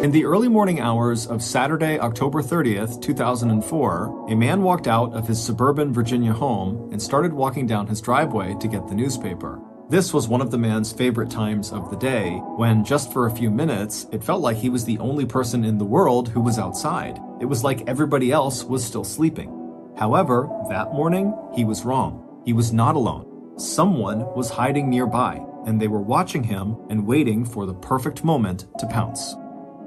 In the early morning hours of Saturday, October 30th, 2004, a man walked out of his suburban Virginia home and started walking down his driveway to get the newspaper. This was one of the man's favorite times of the day, when just for a few minutes, it felt like he was the only person in the world who was outside. It was like everybody else was still sleeping. However, that morning, he was wrong. He was not alone. Someone was hiding nearby, and they were watching him and waiting for the perfect moment to pounce.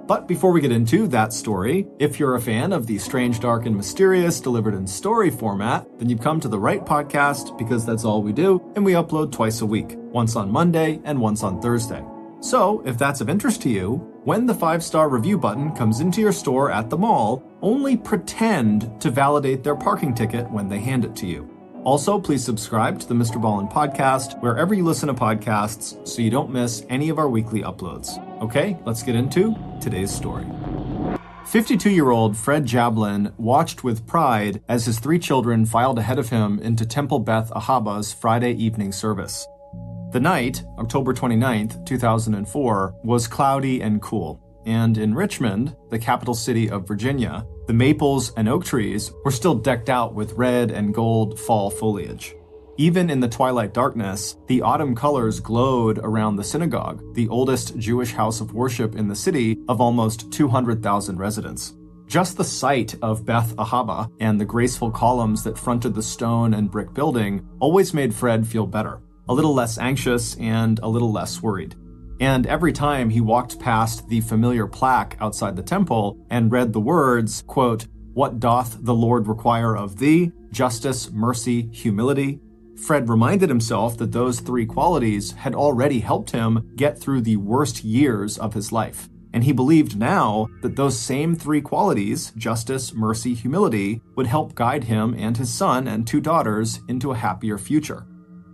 But before we get into that story, if you're a fan of the strange, dark, and mysterious delivered in story format, then you've come to the right podcast, because that's all we do, and we upload twice a week, once on Monday and once on Thursday. So, if that's of interest to you, when the 5-star review button comes into your store at the mall, only pretend to validate their parking ticket when they hand it to you. Also, please subscribe to the MrBallen's podcast wherever you listen to podcasts so you don't miss any of our weekly uploads. Okay, let's get into today's story. 52-year-old Fred Jablin watched with pride as his 3 children filed ahead of him into Temple Beth Ahaba's Friday evening service. The night, October 29th, 2004, was cloudy and cool, and in Richmond, the capital city of Virginia, the maples and oak trees were still decked out with red and gold fall foliage. Even in the twilight darkness, the autumn colors glowed around the synagogue, the oldest Jewish house of worship in the city of almost 200,000 residents. Just the sight of Beth Ahaba and the graceful columns that fronted the stone and brick building always made Fred feel better, a little less anxious and a little less worried. And every time he walked past the familiar plaque outside the temple and read the words, quote, "What doth the Lord require of thee? Justice, mercy, humility," Fred reminded himself that those 3 qualities had already helped him get through the worst years of his life. And he believed now that those same 3 qualities, justice, mercy, humility, would help guide him and his son and 2 daughters into a happier future.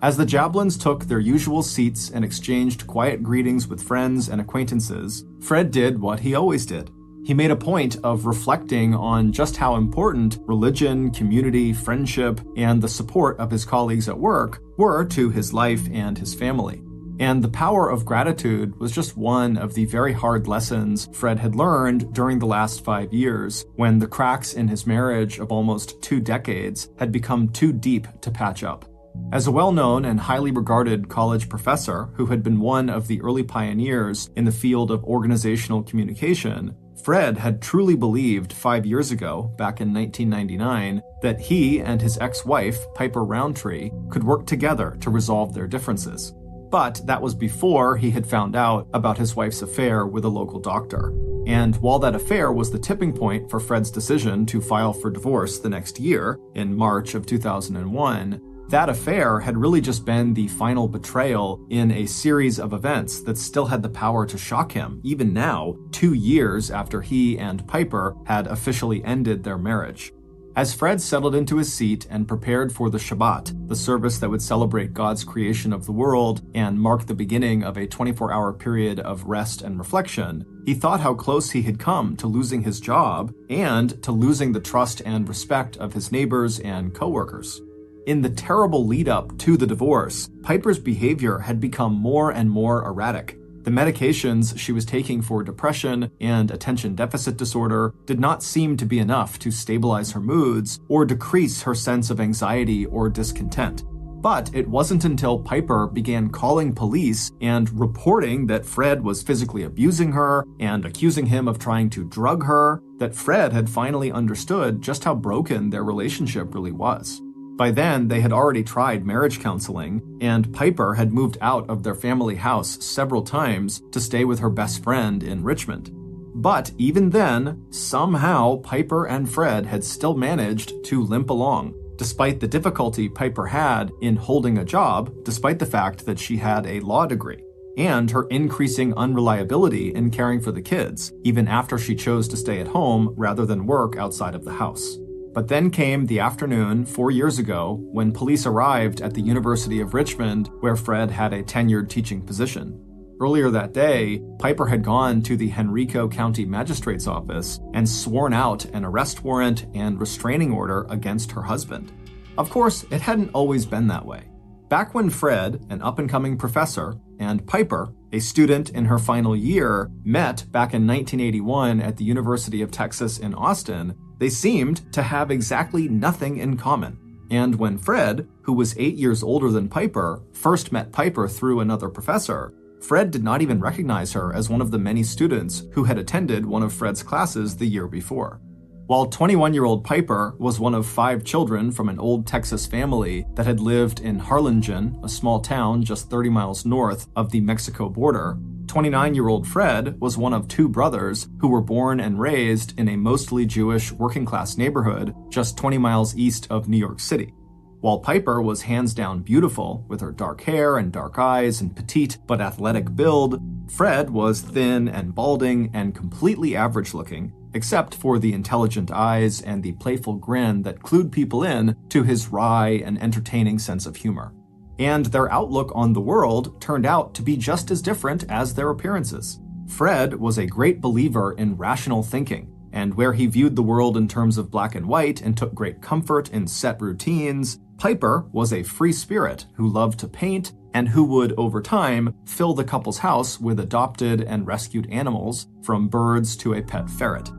As the Jablins took their usual seats and exchanged quiet greetings with friends and acquaintances, Fred did what he always did. He made a point of reflecting on just how important religion, community, friendship, and the support of his colleagues at work were to his life and his family. And the power of gratitude was just one of the very hard lessons Fred had learned during the last 5 years, when the cracks in his marriage of almost 2 decades had become too deep to patch up. As a well-known and highly regarded college professor who had been one of the early pioneers in the field of organizational communication, Fred had truly believed 5 years ago, back in 1999, that he and his ex-wife, Piper Roundtree, could work together to resolve their differences. But that was before he had found out about his wife's affair with a local doctor. And while that affair was the tipping point for Fred's decision to file for divorce the next year, in March of 2001, that affair had really just been the final betrayal in a series of events that still had the power to shock him, even now, 2 years after he and Piper had officially ended their marriage. As Fred settled into his seat and prepared for the Shabbat, the service that would celebrate God's creation of the world and mark the beginning of a 24-hour period of rest and reflection, he thought how close he had come to losing his job and to losing the trust and respect of his neighbors and coworkers. In the terrible lead-up to the divorce, Piper's behavior had become more and more erratic. The medications she was taking for depression and attention deficit disorder did not seem to be enough to stabilize her moods or decrease her sense of anxiety or discontent. But it wasn't until Piper began calling police and reporting that Fred was physically abusing her and accusing him of trying to drug her that Fred had finally understood just how broken their relationship really was. By then, they had already tried marriage counseling, and Piper had moved out of their family house several times to stay with her best friend in Richmond. But even then, somehow Piper and Fred had still managed to limp along, despite the difficulty Piper had in holding a job, despite the fact that she had a law degree, and her increasing unreliability in caring for the kids, even after she chose to stay at home rather than work outside of the house. But then came the afternoon 4 years ago when police arrived at the University of Richmond, where Fred had a tenured teaching position. Earlier that day, Piper had gone to the Henrico County Magistrate's office and sworn out an arrest warrant and restraining order against her husband. Of course, it hadn't always been that way. Back when Fred, an up-and-coming professor, and Piper, a student in her final year, met back in 1981 at the University of Texas in Austin, they seemed to have exactly nothing in common. And when Fred, who was 8 years older than Piper, first met Piper through another professor, Fred did not even recognize her as one of the many students who had attended one of Fred's classes the year before. While 21-year-old Piper was one of 5 children from an old Texas family that had lived in Harlingen, a small town just 30 miles north of the Mexico border, 29-year-old Fred was one of 2 brothers who were born and raised in a mostly Jewish working-class neighborhood just 20 miles east of New York City. While Piper was hands down beautiful, with her dark hair and dark eyes and petite but athletic build, Fred was thin and balding and completely average-looking, except for the intelligent eyes and the playful grin that clued people in to his wry and entertaining sense of humor. And their outlook on the world turned out to be just as different as their appearances. Fred was a great believer in rational thinking, and where he viewed the world in terms of black and white and took great comfort in set routines, Piper was a free spirit who loved to paint and who would, over time, fill the couple's house with adopted and rescued animals, from birds to a pet ferret.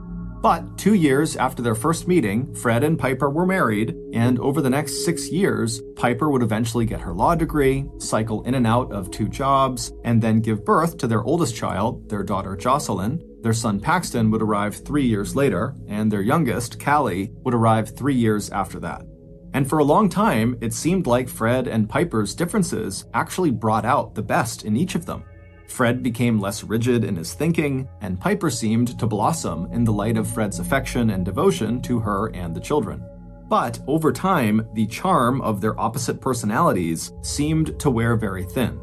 But 2 years after their first meeting, Fred and Piper were married, and over the next 6 years, Piper would eventually get her law degree, cycle in and out of 2 jobs, and then give birth to their oldest child, their daughter Jocelyn. Their son Paxton would arrive 3 years later, and their youngest, Callie, would arrive 3 years after that. And for a long time, it seemed like Fred and Piper's differences actually brought out the best in each of them. Fred became less rigid in his thinking, and Piper seemed to blossom in the light of Fred's affection and devotion to her and the children. But over time, the charm of their opposite personalities seemed to wear very thin.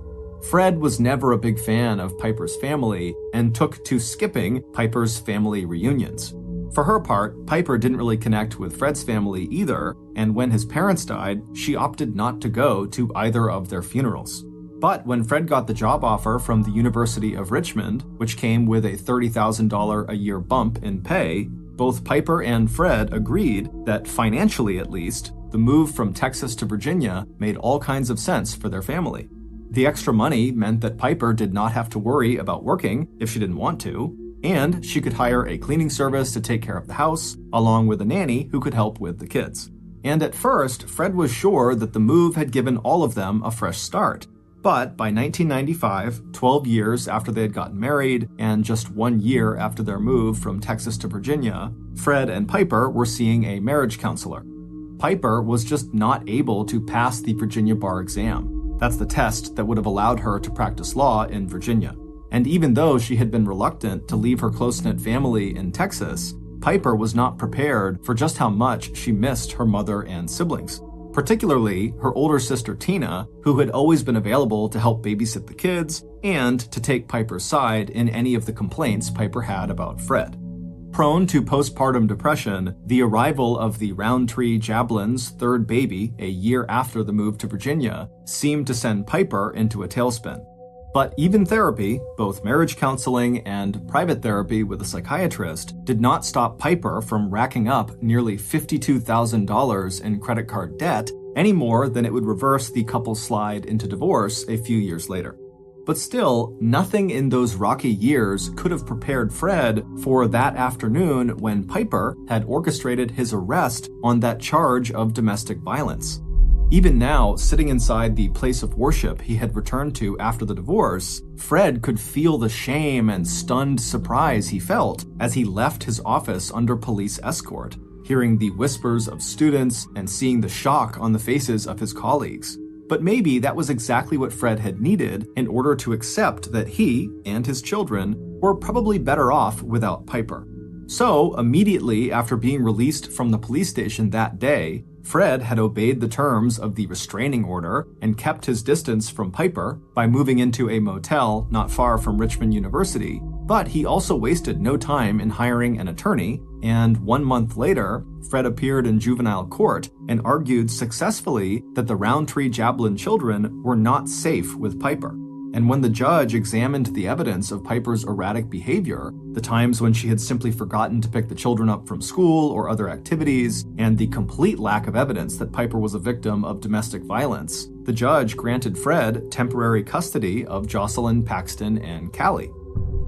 Fred was never a big fan of Piper's family and took to skipping Piper's family reunions. For her part, Piper didn't really connect with Fred's family either, and when his parents died, she opted not to go to either of their funerals. But when Fred got the job offer from the University of Richmond, which came with a $30,000 a year bump in pay, both Piper and Fred agreed that, financially at least, the move from Texas to Virginia made all kinds of sense for their family. The extra money meant that Piper did not have to worry about working if she didn't want to, and she could hire a cleaning service to take care of the house, along with a nanny who could help with the kids. And at first, Fred was sure that the move had given all of them a fresh start. But by 1995, 12 years after they had gotten married, and just 1 year after their move from Texas to Virginia, Fred and Piper were seeing a marriage counselor. Piper was just not able to pass the Virginia bar exam. That's the test that would have allowed her to practice law in Virginia. And even though she had been reluctant to leave her close-knit family in Texas, Piper was not prepared for just how much she missed her mother and siblings. Particularly her older sister Tina, who had always been available to help babysit the kids and to take Piper's side in any of the complaints Piper had about Fred. Prone to postpartum depression, the arrival of the Roundtree Jablins' third baby a year after the move to Virginia seemed to send Piper into a tailspin. But even therapy, both marriage counseling and private therapy with a psychiatrist, did not stop Piper from racking up nearly $52,000 in credit card debt, any more than it would reverse the couple's slide into divorce a few years later. But still, nothing in those rocky years could have prepared Fred for that afternoon when Piper had orchestrated his arrest on that charge of domestic violence. Even now, sitting inside the place of worship he had returned to after the divorce, Fred could feel the shame and stunned surprise he felt as he left his office under police escort, hearing the whispers of students and seeing the shock on the faces of his colleagues. But maybe that was exactly what Fred had needed in order to accept that he and his children were probably better off without Piper. So, immediately after being released from the police station that day, Fred had obeyed the terms of the restraining order and kept his distance from Piper by moving into a motel not far from Richmond University, but he also wasted no time in hiring an attorney, and 1 month later, Fred appeared in juvenile court and argued successfully that the Roundtree Jablin children were not safe with Piper. And when the judge examined the evidence of Piper's erratic behavior, the times when she had simply forgotten to pick the children up from school or other activities, and the complete lack of evidence that Piper was a victim of domestic violence, the judge granted Fred temporary custody of Jocelyn, Paxton, and Callie.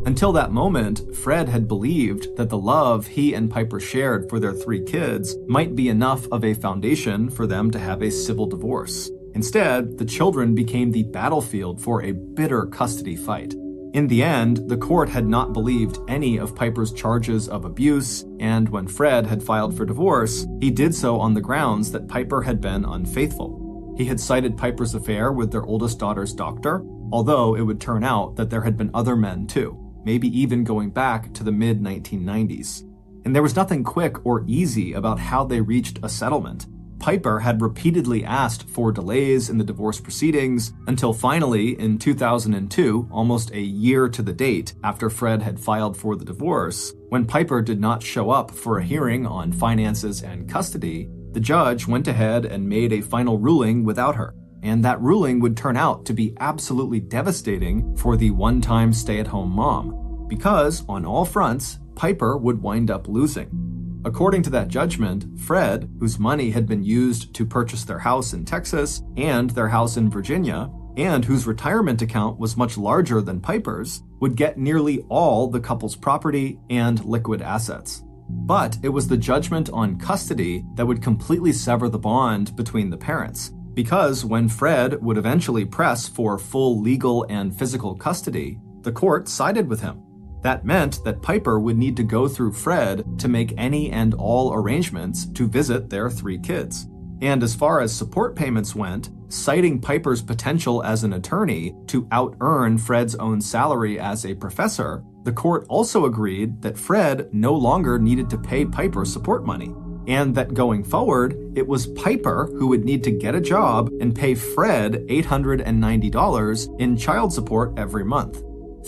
Until that moment, Fred had believed that the love he and Piper shared for their 3 kids might be enough of a foundation for them to have a civil divorce. Instead, the children became the battlefield for a bitter custody fight. In the end, the court had not believed any of Piper's charges of abuse, and when Fred had filed for divorce, he did so on the grounds that Piper had been unfaithful. He had cited Piper's affair with their oldest daughter's doctor, although it would turn out that there had been other men too, maybe even going back to the mid-1990s. And there was nothing quick or easy about how they reached a settlement. Piper had repeatedly asked for delays in the divorce proceedings until finally, in 2002, almost a year to the date after Fred had filed for the divorce, when Piper did not show up for a hearing on finances and custody, the judge went ahead and made a final ruling without her. And that ruling would turn out to be absolutely devastating for the one-time stay-at-home mom, because on all fronts, Piper would wind up losing. According to that judgment, Fred, whose money had been used to purchase their house in Texas and their house in Virginia, and whose retirement account was much larger than Piper's, would get nearly all the couple's property and liquid assets. But it was the judgment on custody that would completely sever the bond between the parents, because when Fred would eventually press for full legal and physical custody, the court sided with him. That meant that Piper would need to go through Fred to make any and all arrangements to visit their 3 kids. And as far as support payments went, citing Piper's potential as an attorney to out-earn Fred's own salary as a professor, the court also agreed that Fred no longer needed to pay Piper support money, and that going forward, it was Piper who would need to get a job and pay Fred $890 in child support every month.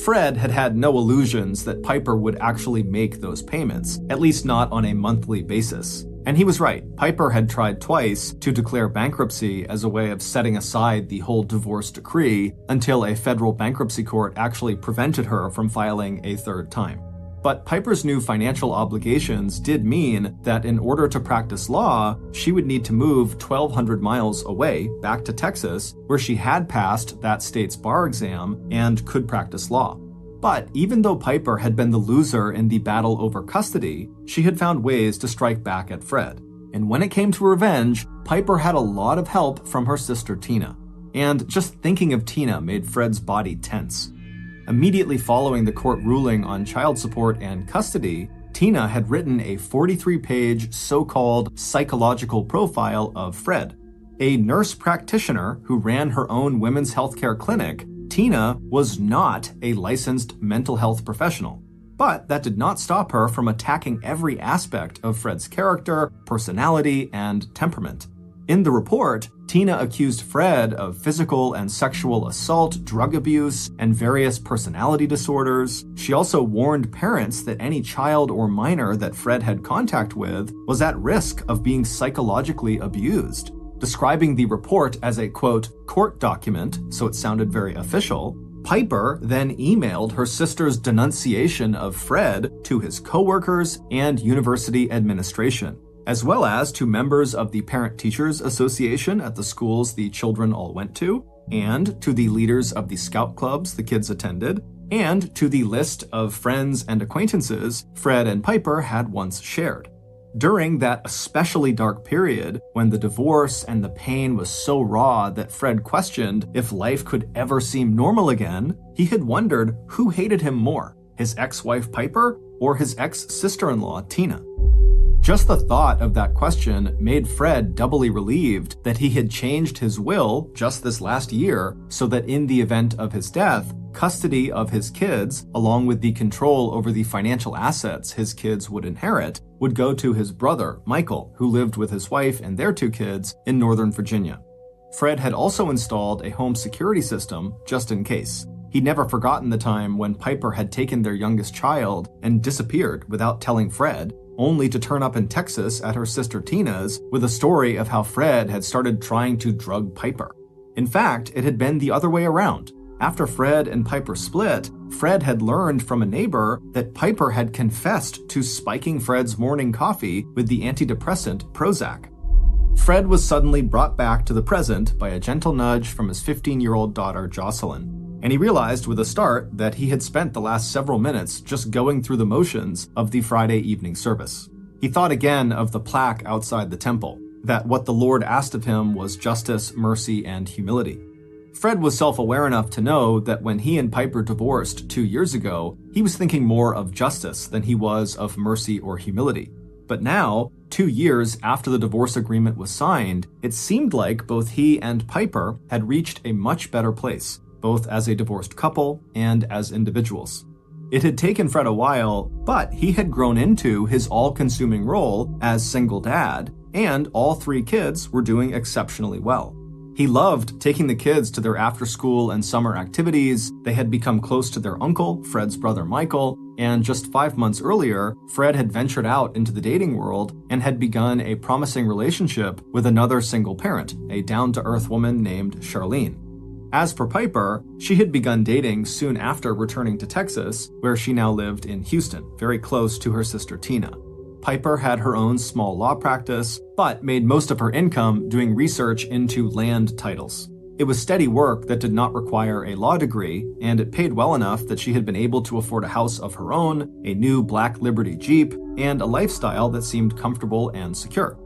Fred had had no illusions that Piper would actually make those payments, at least not on a monthly basis. And he was right. Piper had tried twice to declare bankruptcy as a way of setting aside the whole divorce decree until a federal bankruptcy court actually prevented her from filing a 3rd time. But Piper's new financial obligations did mean that in order to practice law, she would need to move 1,200 miles away back to Texas, where she had passed that state's bar exam and could practice law. But even though Piper had been the loser in the battle over custody, she had found ways to strike back at Fred. And when it came to revenge, Piper had a lot of help from her sister Tina. And just thinking of Tina made Fred's body tense. Immediately following the court ruling on child support and custody, Tina had written a 43-page so-called psychological profile of Fred. A nurse practitioner who ran her own women's healthcare clinic, Tina was not a licensed mental health professional. But that did not stop her from attacking every aspect of Fred's character, personality, and temperament. In the report, Tina accused Fred of physical and sexual assault, drug abuse, and various personality disorders. She also warned parents that any child or minor that Fred had contact with was at risk of being psychologically abused. Describing the report as a, quote, court document, so it sounded very official, Piper then emailed her sister's denunciation of Fred to his coworkers and university administration, as well as to members of the Parent Teachers Association at the schools the children all went to, and to the leaders of the scout clubs the kids attended, and to the list of friends and acquaintances Fred and Piper had once shared. During that especially dark period, when the divorce and the pain was so raw that Fred questioned if life could ever seem normal again, he had wondered who hated him more, his ex-wife Piper or his ex-sister-in-law Tina. Just the thought of that question made Fred doubly relieved that he had changed his will just this last year so that in the event of his death, custody of his kids, along with the control over the financial assets his kids would inherit, would go to his brother, Michael, who lived with his wife and their 2 kids in Northern Virginia. Fred had also installed a home security system just in case. He'd never forgotten the time when Piper had taken their youngest child and disappeared without telling Fred, only to turn up in Texas at her sister Tina's with a story of how Fred had started trying to drug Piper. In fact, it had been the other way around. After Fred and Piper split, Fred had learned from a neighbor that Piper had confessed to spiking Fred's morning coffee with the antidepressant Prozac. Fred was suddenly brought back to the present by a gentle nudge from his 15-year-old daughter, Jocelyn, and he realized with a start that he had spent the last several minutes just going through the motions of the Friday evening service. He thought again of the plaque outside the temple, that what the Lord asked of him was justice, mercy, and humility. Fred was self-aware enough to know that when he and Piper divorced 2 years ago, he was thinking more of justice than he was of mercy or humility. But now, 2 years after the divorce agreement was signed, it seemed like both he and Piper had reached a much better place, both as a divorced couple and as individuals. It had taken Fred a while, but he had grown into his all-consuming role as single dad, and all 3 kids were doing exceptionally well. He loved taking the kids to their after-school and summer activities. They had become close to their uncle, Fred's brother Michael, and just 5 months earlier, Fred had ventured out into the dating world and had begun a promising relationship with another single parent, a down-to-earth woman named Charlene. As for Piper, she had begun dating soon after returning to Texas, where she now lived in Houston, very close to her sister Tina. Piper had her own small law practice, but made most of her income doing research into land titles. It was steady work that did not require a law degree, and it paid well enough that she had been able to afford a house of her own, a new black Liberty Jeep, and a lifestyle that seemed comfortable and secure.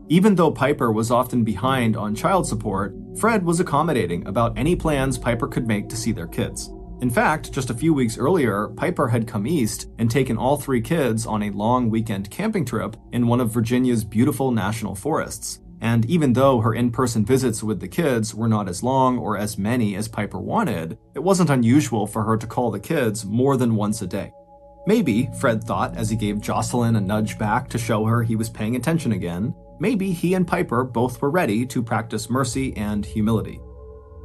Even though Piper was often behind on child support, Fred was accommodating about any plans Piper could make to see their kids. In fact, just a few weeks earlier, Piper had come east and taken all 3 kids on a long weekend camping trip in one of Virginia's beautiful national forests. And even though her in-person visits with the kids were not as long or as many as Piper wanted, it wasn't unusual for her to call the kids more than once a day. Maybe, Fred thought as he gave Jocelyn a nudge back to show her he was paying attention again, maybe he and Piper both were ready to practice mercy and humility.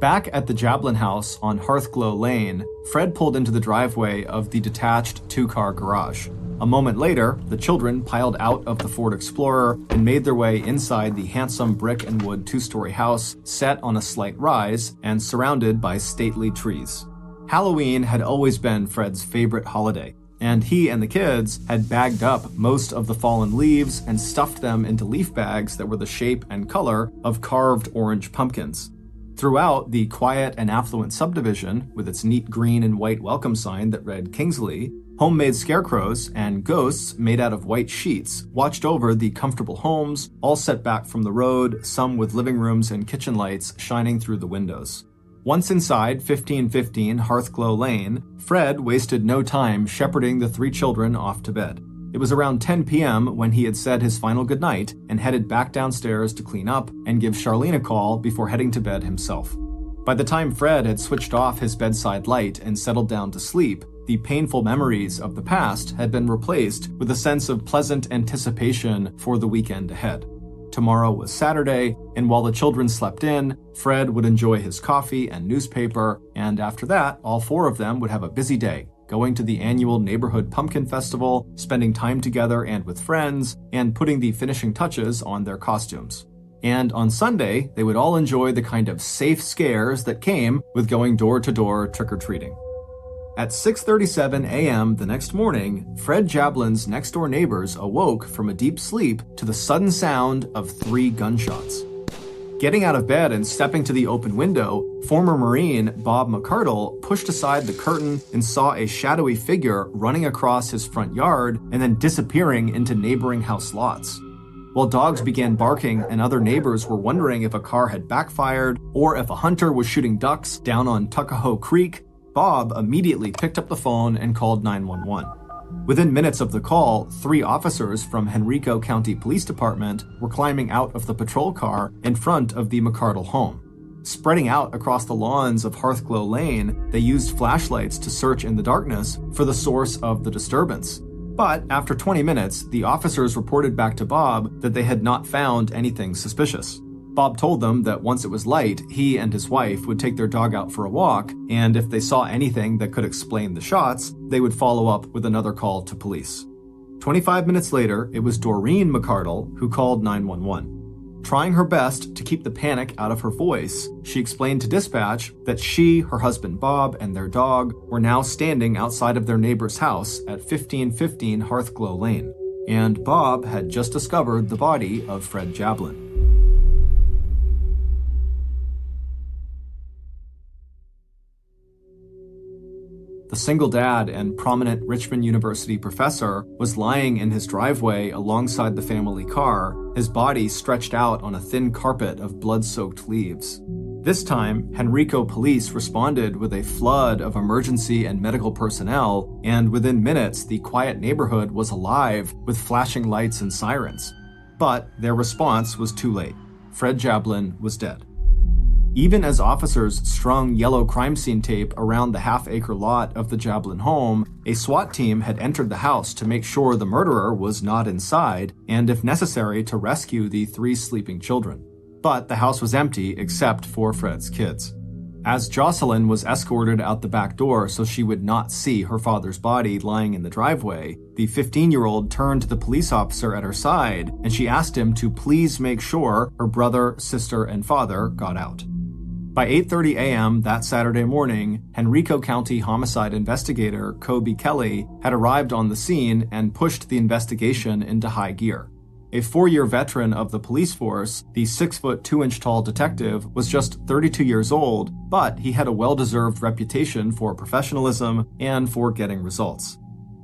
Back at the Jablin house on Hearthglow Lane, Fred pulled into the driveway of the detached 2-car garage. A moment later, the children piled out of the Ford Explorer and made their way inside the handsome brick and wood 2-story house set on a slight rise and surrounded by stately trees. Halloween had always been Fred's favorite holiday, and he and the kids had bagged up most of the fallen leaves and stuffed them into leaf bags that were the shape and color of carved orange pumpkins. Throughout the quiet and affluent subdivision, with its neat green and white welcome sign that read Kingsley, homemade scarecrows and ghosts made out of white sheets watched over the comfortable homes, all set back from the road, some with living rooms and kitchen lights shining through the windows. Once inside 1515 Hearthglow Lane, Fred wasted no time shepherding the 3 children off to bed. It was around 10 p.m. when he had said his final goodnight and headed back downstairs to clean up and give Charlene a call before heading to bed himself. By the time Fred had switched off his bedside light and settled down to sleep, the painful memories of the past had been replaced with a sense of pleasant anticipation for the weekend ahead. Tomorrow was Saturday, and while the children slept in, Fred would enjoy his coffee and newspaper, and after that, all 4 of them would have a busy day, going to the annual neighborhood pumpkin festival, spending time together and with friends, and putting the finishing touches on their costumes. And on Sunday, they would all enjoy the kind of safe scares that came with going door-to-door trick-or-treating. At 6:37 a.m. the next morning, Fred Jablin's next-door neighbors awoke from a deep sleep to the sudden sound of 3 gunshots. Getting out of bed and stepping to the open window, former Marine Bob McCardle pushed aside the curtain and saw a shadowy figure running across his front yard and then disappearing into neighboring house lots. While dogs began barking and other neighbors were wondering if a car had backfired or if a hunter was shooting ducks down on Tuckahoe Creek, Bob immediately picked up the phone and called 911. Within minutes of the call, 3 officers from Henrico County Police Department were climbing out of the patrol car in front of the McCardle home. Spreading out across the lawns of Hearthglow Lane, they used flashlights to search in the darkness for the source of the disturbance. But after 20 minutes, the officers reported back to Bob that they had not found anything suspicious. Bob told them that once it was light, he and his wife would take their dog out for a walk, and if they saw anything that could explain the shots, they would follow up with another call to police. 25 minutes later, it was Doreen McCardle who called 911. Trying her best to keep the panic out of her voice, she explained to dispatch that she, her husband Bob, and their dog were now standing outside of their neighbor's house at 1515 Hearthglow Lane, and Bob had just discovered the body of Fred Jablin. The single dad and prominent Richmond University professor was lying in his driveway alongside the family car, his body stretched out on a thin carpet of blood-soaked leaves. This time, Henrico police responded with a flood of emergency and medical personnel, and within minutes, the quiet neighborhood was alive with flashing lights and sirens. But their response was too late. Fred Jablin was dead. Even as officers strung yellow crime scene tape around the half-acre lot of the Jablin home, a SWAT team had entered the house to make sure the murderer was not inside, and if necessary to rescue the 3 sleeping children. But the house was empty except for Fred's kids. As Jocelyn was escorted out the back door so she would not see her father's body lying in the driveway, the 15-year-old turned to the police officer at her side, and she asked him to please make sure her brother, sister, and father got out. By 8:30 a.m. that Saturday morning, Henrico County homicide investigator Kobe Kelly had arrived on the scene and pushed the investigation into high gear. A 4-year veteran of the police force, the 6-foot 2-inch tall detective was just 32 years old, but he had a well-deserved reputation for professionalism and for getting results.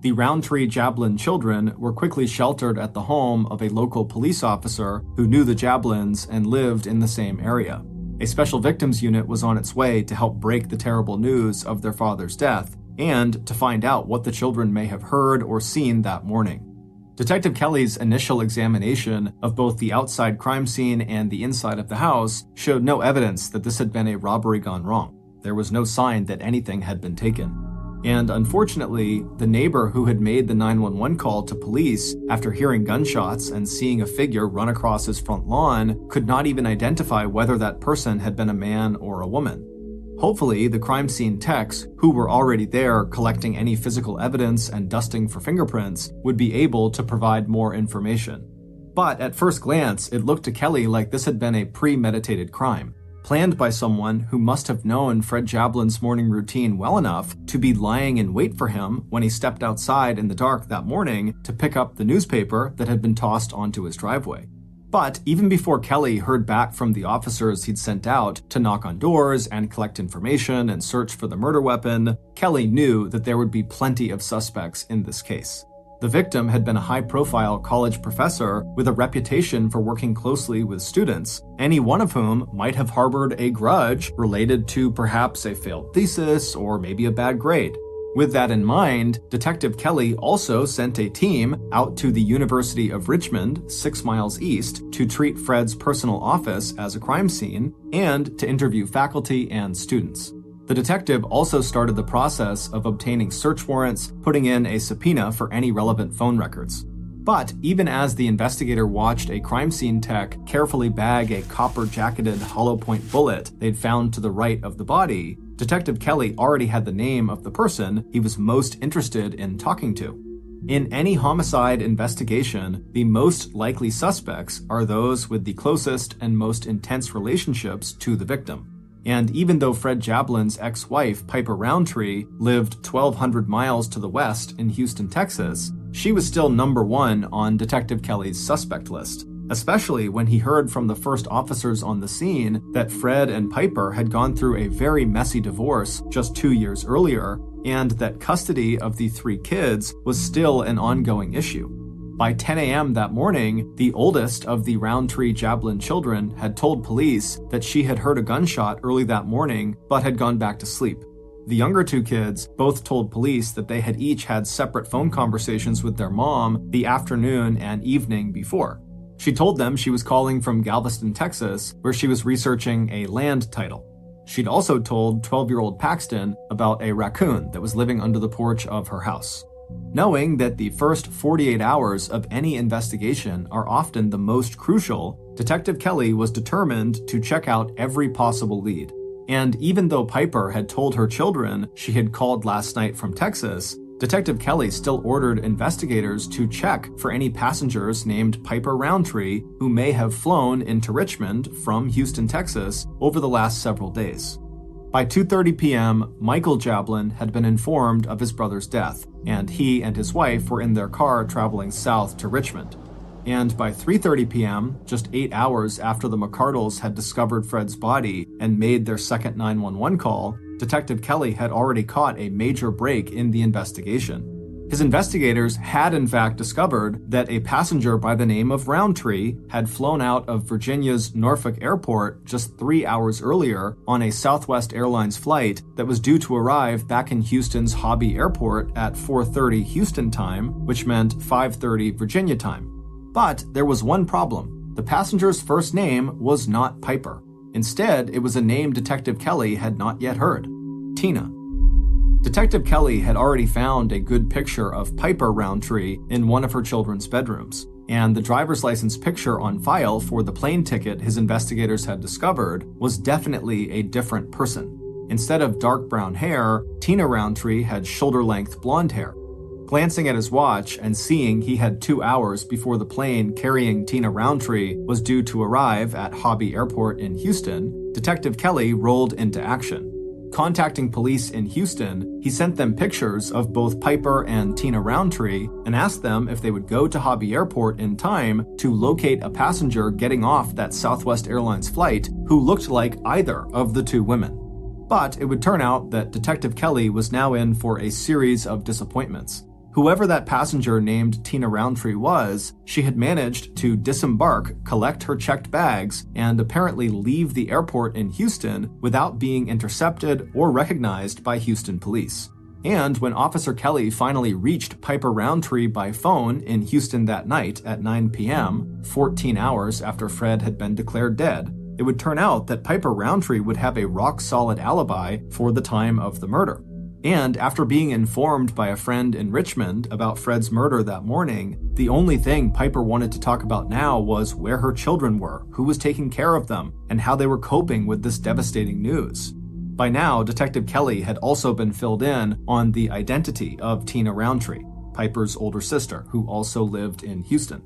The Roundtree Jablin children were quickly sheltered at the home of a local police officer who knew the Jablins and lived in the same area. A special victims unit was on its way to help break the terrible news of their father's death and to find out what the children may have heard or seen that morning. Detective Kelly's initial examination of both the outside crime scene and the inside of the house showed no evidence that this had been a robbery gone wrong. There was no sign that anything had been taken. And unfortunately, the neighbor who had made the 911 call to police after hearing gunshots and seeing a figure run across his front lawn could not even identify whether that person had been a man or a woman. Hopefully, the crime scene techs, who were already there collecting any physical evidence and dusting for fingerprints, would be able to provide more information. But at first glance, it looked to Kelly like this had been a premeditated crime, planned by someone who must have known Fred Jablin's morning routine well enough to be lying in wait for him when he stepped outside in the dark that morning to pick up the newspaper that had been tossed onto his driveway. But even before Kelly heard back from the officers he'd sent out to knock on doors and collect information and search for the murder weapon, Kelly knew that there would be plenty of suspects in this case. The victim had been a high-profile college professor with a reputation for working closely with students, any one of whom might have harbored a grudge related to perhaps a failed thesis or maybe a bad grade. With that in mind, Detective Kelly also sent a team out to the University of Richmond, 6 miles east, to treat Fred's personal office as a crime scene and to interview faculty and students. The detective also started the process of obtaining search warrants, putting in a subpoena for any relevant phone records. But even as the investigator watched a crime scene tech carefully bag a copper-jacketed hollow-point bullet they'd found to the right of the body, Detective Kelly already had the name of the person he was most interested in talking to. In any homicide investigation, the most likely suspects are those with the closest and most intense relationships to the victim. And even though Fred Jablin's ex-wife, Piper Roundtree, lived 1,200 miles to the west in Houston, Texas, she was still number 1 on Detective Kelly's suspect list, especially when he heard from the first officers on the scene that Fred and Piper had gone through a very messy divorce just 2 years earlier, and that custody of the 3 kids was still an ongoing issue. By 10 a.m. that morning, the oldest of the Roundtree Jablin children had told police that she had heard a gunshot early that morning but had gone back to sleep. The younger 2 kids both told police that they had each had separate phone conversations with their mom the afternoon and evening before. She told them she was calling from Galveston, Texas, where she was researching a land title. She'd also told 12-year-old Paxton about a raccoon that was living under the porch of her house. Knowing that the first 48 hours of any investigation are often the most crucial, Detective Kelly was determined to check out every possible lead. And even though Piper had told her children she had called last night from Texas, Detective Kelly still ordered investigators to check for any passengers named Piper Roundtree who may have flown into Richmond from Houston, Texas over the last several days. By 2:30 p.m., Michael Jablin had been informed of his brother's death, and he and his wife were in their car traveling south to Richmond. And by 3:30 p.m., just 8 hours after the McCardles had discovered Fred's body and made their second 911 call, Detective Kelly had already caught a major break in the investigation. His investigators had in fact discovered that a passenger by the name of Roundtree had flown out of Virginia's Norfolk Airport just 3 hours earlier on a Southwest Airlines flight that was due to arrive back in Houston's Hobby Airport at 4:30 Houston time, which meant 5:30 Virginia time. But there was one problem. The passenger's first name was not Piper. Instead, it was a name Detective Kelly had not yet heard: Tina. Detective Kelly had already found a good picture of Piper Roundtree in one of her children's bedrooms, and the driver's license picture on file for the plane ticket his investigators had discovered was definitely a different person. Instead of dark brown hair, Tina Roundtree had shoulder-length blonde hair. Glancing at his watch and seeing he had 2 hours before the plane carrying Tina Roundtree was due to arrive at Hobby Airport in Houston, Detective Kelly rolled into action. Contacting police in Houston, he sent them pictures of both Piper and Tina Roundtree and asked them if they would go to Hobby Airport in time to locate a passenger getting off that Southwest Airlines flight who looked like either of the two women. But it would turn out that Detective Kelly was now in for a series of disappointments. Whoever that passenger named Tina Roundtree was, she had managed to disembark, collect her checked bags, and apparently leave the airport in Houston without being intercepted or recognized by Houston police. And when Officer Kelly finally reached Piper Roundtree by phone in Houston that night at 9 p.m., 14 hours after Fred had been declared dead, it would turn out that Piper Roundtree would have a rock-solid alibi for the time of the murder. And after being informed by a friend in Richmond about Fred's murder that morning, the only thing Piper wanted to talk about now was where her children were, who was taking care of them, and how they were coping with this devastating news. By now, Detective Kelly had also been filled in on the identity of Tina Roundtree, Piper's older sister, who also lived in Houston.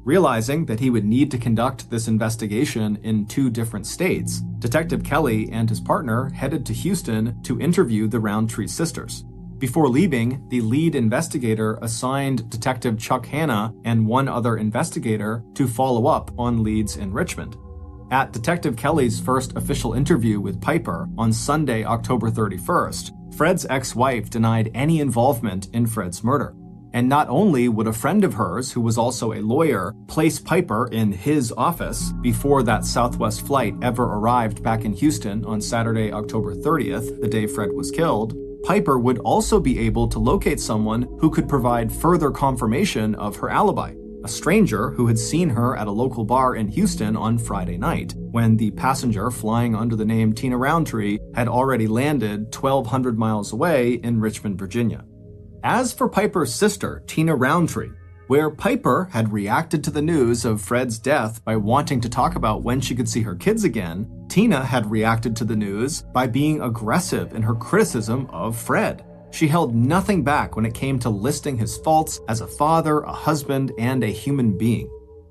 Realizing that he would need to conduct this investigation in 2 different states, Detective Kelly and his partner headed to Houston to interview the Roundtree sisters. Before leaving, the lead investigator assigned Detective Chuck Hanna and one other investigator to follow up on leads in Richmond. At Detective Kelly's first official interview with Piper on Sunday, October 31st, Fred's ex-wife denied any involvement in Fred's murder. And not only would a friend of hers, who was also a lawyer, place Piper in his office before that Southwest flight ever arrived back in Houston on Saturday, October 30th, the day Fred was killed, Piper would also be able to locate someone who could provide further confirmation of her alibi, a stranger who had seen her at a local bar in Houston on Friday night, when the passenger flying under the name Tina Roundtree had already landed 1,200 miles away in Richmond, Virginia. As for Piper's sister, Tina Roundtree, where Piper had reacted to the news of Fred's death by wanting to talk about when she could see her kids again, Tina had reacted to the news by being aggressive in her criticism of Fred. She held nothing back when it came to listing his faults as a father, a husband, and a human being.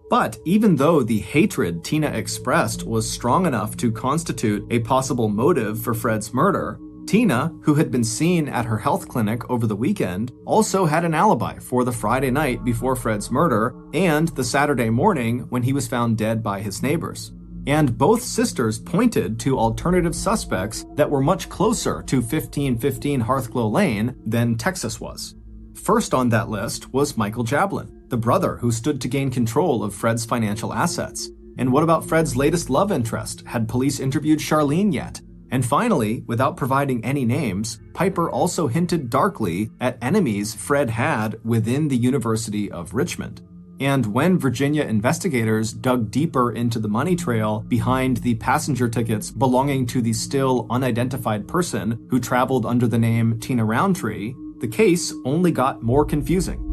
But even though the hatred Tina expressed was strong enough to constitute a possible motive for Fred's murder, Tina, who had been seen at her health clinic over the weekend, also had an alibi for the Friday night before Fred's murder and the Saturday morning when he was found dead by his neighbors. And both sisters pointed to alternative suspects that were much closer to 1515 Hearthglow Lane than Texas was. First on that list was Michael Jablin, the brother who stood to gain control of Fred's financial assets. And what about Fred's latest love interest? Had police interviewed Charlene yet? And finally, without providing any names, Piper also hinted darkly at enemies Fred had within the University of Richmond. And when Virginia investigators dug deeper into the money trail behind the passenger tickets belonging to the still unidentified person who traveled under the name Tina Roundtree, the case only got more confusing.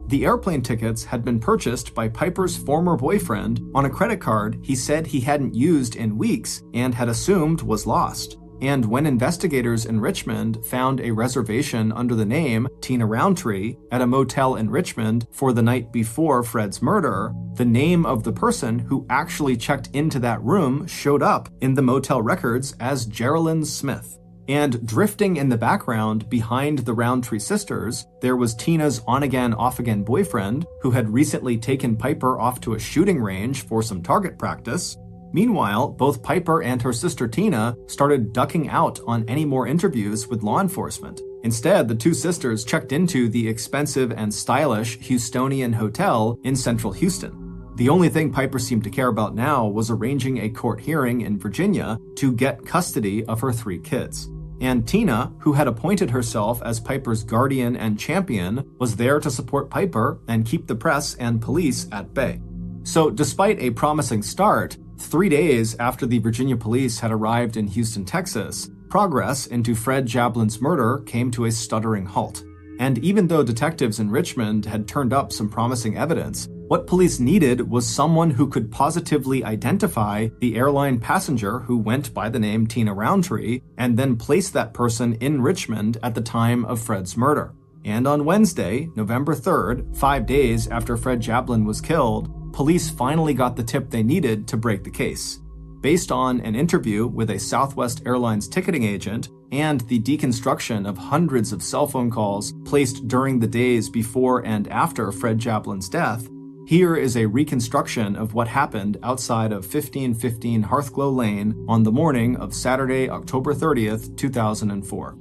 The airplane tickets had been purchased by Piper's former boyfriend on a credit card he said he hadn't used in weeks and had assumed was lost. And when investigators in Richmond found a reservation under the name Tina Roundtree at a motel in Richmond for the night before Fred's murder, the name of the person who actually checked into that room showed up in the motel records as Geraldine Smith. And drifting in the background behind the Roundtree sisters, there was Tina's on-again, off-again boyfriend who had recently taken Piper off to a shooting range for some target practice. Meanwhile, both Piper and her sister Tina started ducking out on any more interviews with law enforcement. Instead, the two sisters checked into the expensive and stylish Houstonian Hotel in central Houston. The only thing Piper seemed to care about now was arranging a court hearing in Virginia to get custody of her 3 kids. And Tina, who had appointed herself as Piper's guardian and champion, was there to support Piper and keep the press and police at bay. So despite a promising start, 3 days after the Virginia police had arrived in Houston, Texas, progress into Fred Jablin's murder came to a stuttering halt. And even though detectives in Richmond had turned up some promising evidence, what police needed was someone who could positively identify the airline passenger who went by the name Tina Roundtree and then place that person in Richmond at the time of Fred's murder. And on Wednesday, November 3rd, 5 days after Fred Jablin was killed, police finally got the tip they needed to break the case. Based on an interview with a Southwest Airlines ticketing agent and the deconstruction of hundreds of cell phone calls placed during the days before and after Fred Jablin's death, here is a reconstruction of what happened outside of 1515 Hearthglow Lane on the morning of Saturday, October 30th, 2004.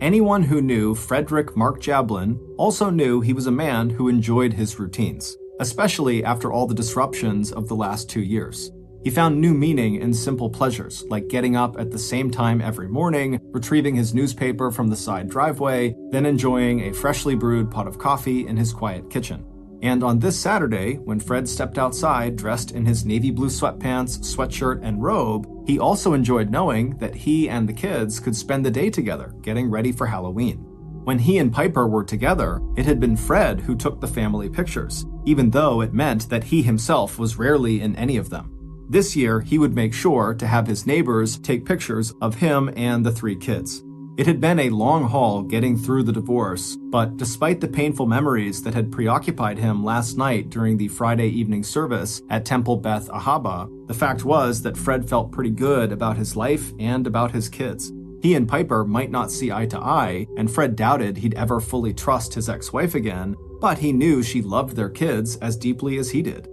Anyone who knew Frederick Mark Jablin also knew he was a man who enjoyed his routines, especially after all the disruptions of the last 2 years. He found new meaning in simple pleasures, like getting up at the same time every morning, retrieving his newspaper from the side driveway, then enjoying a freshly brewed pot of coffee in his quiet kitchen. And on this Saturday, when Fred stepped outside dressed in his navy blue sweatpants, sweatshirt, and robe, he also enjoyed knowing that he and the kids could spend the day together, getting ready for Halloween. When he and Piper were together, it had been Fred who took the family pictures, even though it meant that he himself was rarely in any of them. This year, he would make sure to have his neighbors take pictures of him and the 3 kids. It had been a long haul getting through the divorce, but despite the painful memories that had preoccupied him last night during the Friday evening service at Temple Beth Ahaba, the fact was that Fred felt pretty good about his life and about his kids. He and Piper might not see eye to eye, and Fred doubted he'd ever fully trust his ex-wife again, but he knew she loved their kids as deeply as he did.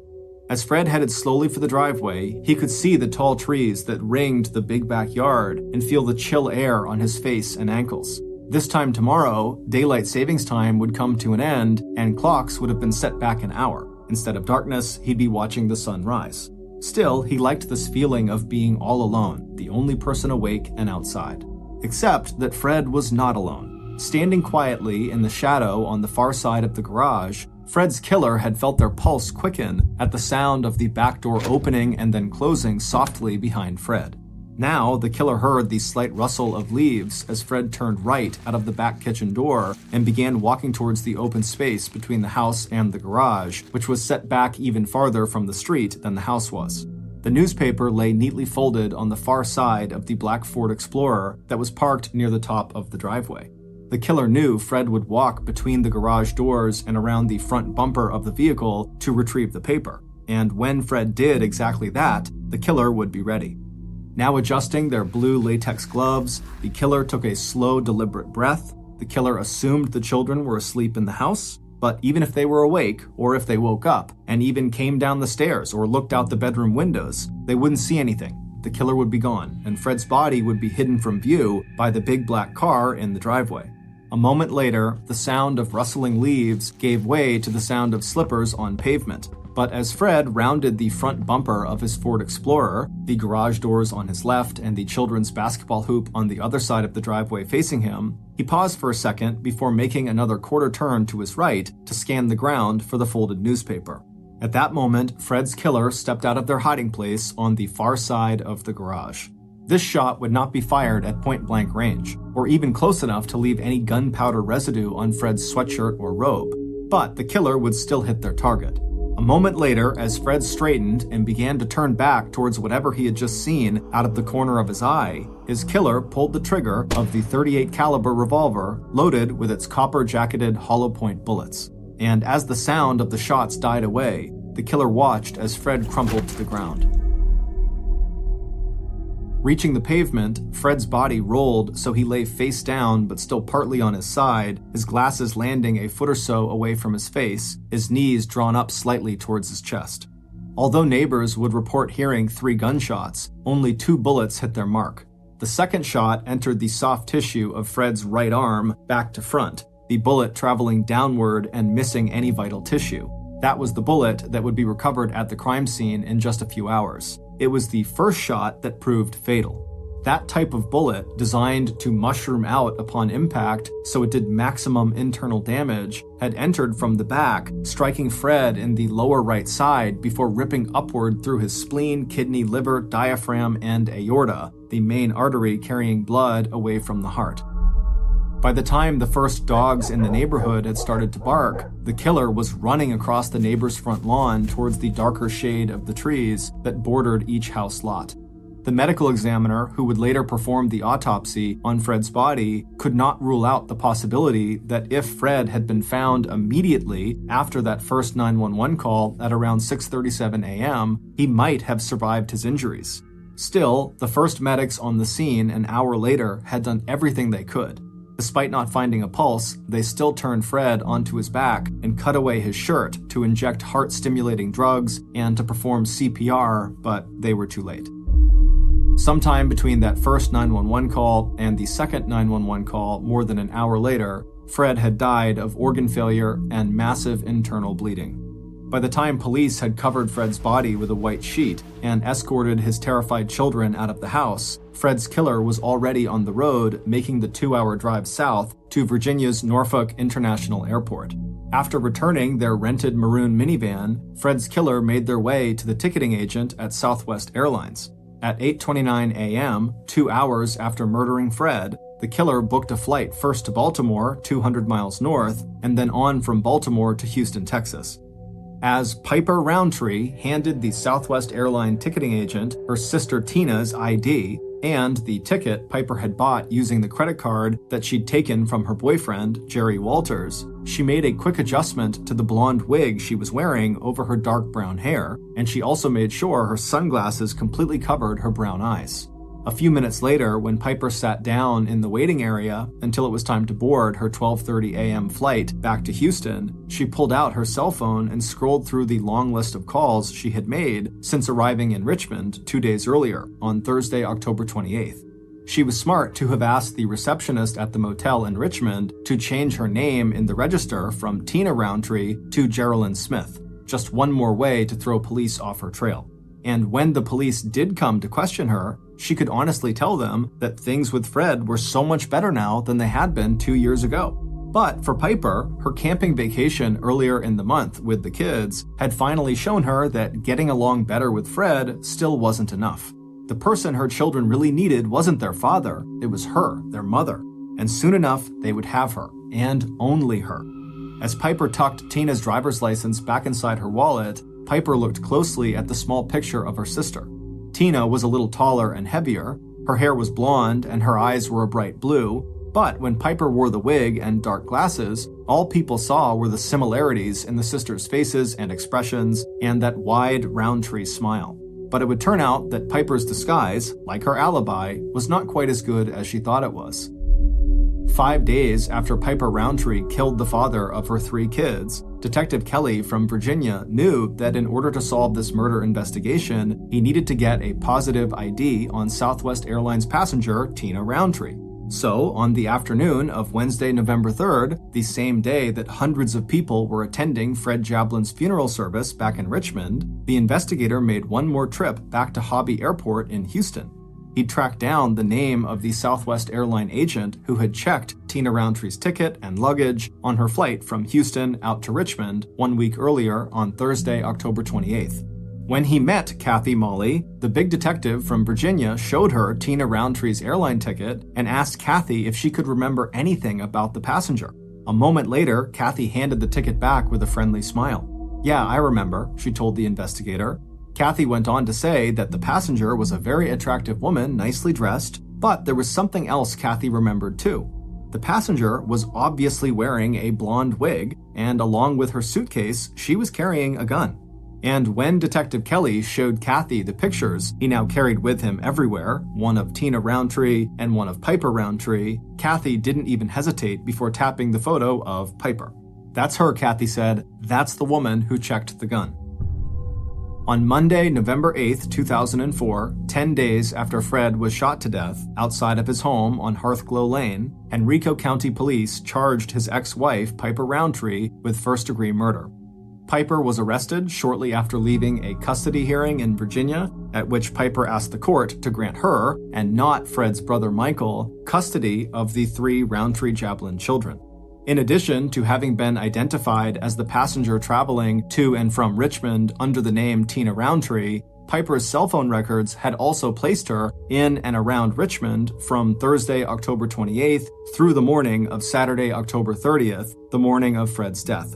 As Fred headed slowly for the driveway, he could see the tall trees that ringed the big backyard and feel the chill air on his face and ankles. This time tomorrow, daylight savings time would come to an end and clocks would have been set back an hour. Instead of darkness, he'd be watching the sun rise. Still, he liked this feeling of being all alone, the only person awake and outside. Except that Fred was not alone. Standing quietly in the shadow on the far side of the garage, Fred's killer had felt their pulse quicken at the sound of the back door opening and then closing softly behind Fred. Now, the killer heard the slight rustle of leaves as Fred turned right out of the back kitchen door and began walking towards the open space between the house and the garage, which was set back even farther from the street than the house was. The newspaper lay neatly folded on the far side of the black Ford Explorer that was parked near the top of the driveway. The killer knew Fred would walk between the garage doors and around the front bumper of the vehicle to retrieve the paper. And when Fred did exactly that, the killer would be ready. Now adjusting their blue latex gloves, the killer took a slow, deliberate breath. The killer assumed the children were asleep in the house, but even if they were awake, or if they woke up, and even came down the stairs or looked out the bedroom windows, they wouldn't see anything. The killer would be gone, and Fred's body would be hidden from view by the big black car in the driveway. A moment later, the sound of rustling leaves gave way to the sound of slippers on pavement. But as Fred rounded the front bumper of his Ford Explorer, the garage doors on his left and the children's basketball hoop on the other side of the driveway facing him, he paused for a second before making another quarter turn to his right to scan the ground for the folded newspaper. At that moment, Fred's killer stepped out of their hiding place on the far side of the garage. This shot would not be fired at point-blank range, or even close enough to leave any gunpowder residue on Fred's sweatshirt or robe, but the killer would still hit their target. A moment later, as Fred straightened and began to turn back towards whatever he had just seen out of the corner of his eye, his killer pulled the trigger of the .38 caliber revolver loaded with its copper-jacketed hollow-point bullets. And as the sound of the shots died away, the killer watched as Fred crumpled to the ground. Reaching the pavement, Fred's body rolled so he lay face down but still partly on his side, his glasses landing a foot or so away from his face, his knees drawn up slightly towards his chest. Although neighbors would report hearing 3 gunshots, only 2 bullets hit their mark. The second shot entered the soft tissue of Fred's right arm back to front, the bullet traveling downward and missing any vital tissue. That was the bullet that would be recovered at the crime scene in just a few hours. It was the first shot that proved fatal. That type of bullet, designed to mushroom out upon impact so it did maximum internal damage, had entered from the back, striking Fred in the lower right side before ripping upward through his spleen, kidney, liver, diaphragm, and aorta, the main artery carrying blood away from the heart. By the time the first dogs in the neighborhood had started to bark, the killer was running across the neighbor's front lawn towards the darker shade of the trees that bordered each house lot. The medical examiner, who would later perform the autopsy on Fred's body, could not rule out the possibility that if Fred had been found immediately after that first 911 call at around 6:37 a.m., he might have survived his injuries. Still, the first medics on the scene an hour later had done everything they could. Despite not finding a pulse, they still turned Fred onto his back and cut away his shirt to inject heart-stimulating drugs and to perform CPR, but they were too late. Sometime between that first 911 call and the second 911 call more than an hour later, Fred had died of organ failure and massive internal bleeding. By the time police had covered Fred's body with a white sheet and escorted his terrified children out of the house, Fred's killer was already on the road, making the 2-hour drive south to Virginia's Norfolk International Airport. After returning their rented maroon minivan, Fred's killer made their way to the ticketing agent at Southwest Airlines. At 8:29 a.m., 2 hours after murdering Fred, the killer booked a flight first to Baltimore, 200 miles north, and then on from Baltimore to Houston, Texas. As Piper Roundtree handed the Southwest Airline ticketing agent her sister Tina's ID and the ticket Piper had bought using the credit card that she'd taken from her boyfriend, Jerry Walters, she made a quick adjustment to the blonde wig she was wearing over her dark brown hair, and she also made sure her sunglasses completely covered her brown eyes. A few minutes later, when Piper sat down in the waiting area until it was time to board her 12:30 a.m. flight back to Houston, she pulled out her cell phone and scrolled through the long list of calls she had made since arriving in Richmond 2 days earlier, on Thursday, October 28th. She was smart to have asked the receptionist at the motel in Richmond to change her name in the register from Tina Roundtree to Geraldine Smith, just one more way to throw police off her trail. And when the police did come to question her, she could honestly tell them that things with Fred were so much better now than they had been 2 years ago. But for Piper, her camping vacation earlier in the month with the kids had finally shown her that getting along better with Fred still wasn't enough. The person her children really needed wasn't their father, it was her, their mother. And soon enough, they would have her, and only her. As Piper tucked Tina's driver's license back inside her wallet, Piper looked closely at the small picture of her sister. Tina was a little taller and heavier, her hair was blonde and her eyes were a bright blue, but when Piper wore the wig and dark glasses, all people saw were the similarities in the sisters' faces and expressions and that wide Roundtree smile. But it would turn out that Piper's disguise, like her alibi, was not quite as good as she thought it was. 5 days after Piper Roundtree killed the father of her 3 kids, Detective Kelly from Virginia knew that in order to solve this murder investigation, he needed to get a positive ID on Southwest Airlines passenger Tina Roundtree. So, on the afternoon of Wednesday, November 3rd, the same day that hundreds of people were attending Fred Jablin's funeral service back in Richmond, the investigator made one more trip back to Hobby Airport in Houston. He tracked down the name of the Southwest Airline agent who had checked Tina Roundtree's ticket and luggage on her flight from Houston out to Richmond 1 week earlier on Thursday, October 28th. When he met Kathy Molly, the big detective from Virginia showed her Tina Roundtree's airline ticket and asked Kathy if she could remember anything about the passenger. A moment later, Kathy handed the ticket back with a friendly smile. "Yeah, I remember," she told the investigator. Kathy went on to say that the passenger was a very attractive woman, nicely dressed, but there was something else Kathy remembered too. The passenger was obviously wearing a blonde wig, and along with her suitcase, she was carrying a gun. And when Detective Kelly showed Kathy the pictures he now carried with him everywhere, one of Tina Roundtree and one of Piper Roundtree, Kathy didn't even hesitate before tapping the photo of Piper. "That's her," Kathy said. "That's the woman who checked the gun." On Monday, November 8, 2004, 10 days after Fred was shot to death outside of his home on Hearthglow Lane, Henrico County Police charged his ex-wife, Piper Roundtree, with first-degree murder. Piper was arrested shortly after leaving a custody hearing in Virginia, at which Piper asked the court to grant her, and not Fred's brother Michael, custody of the 3 Roundtree-Jablin children. In addition to having been identified as the passenger traveling to and from Richmond under the name Tina Roundtree, Piper's cell phone records had also placed her in and around Richmond from Thursday, October 28th through the morning of Saturday, October 30th, the morning of Fred's death.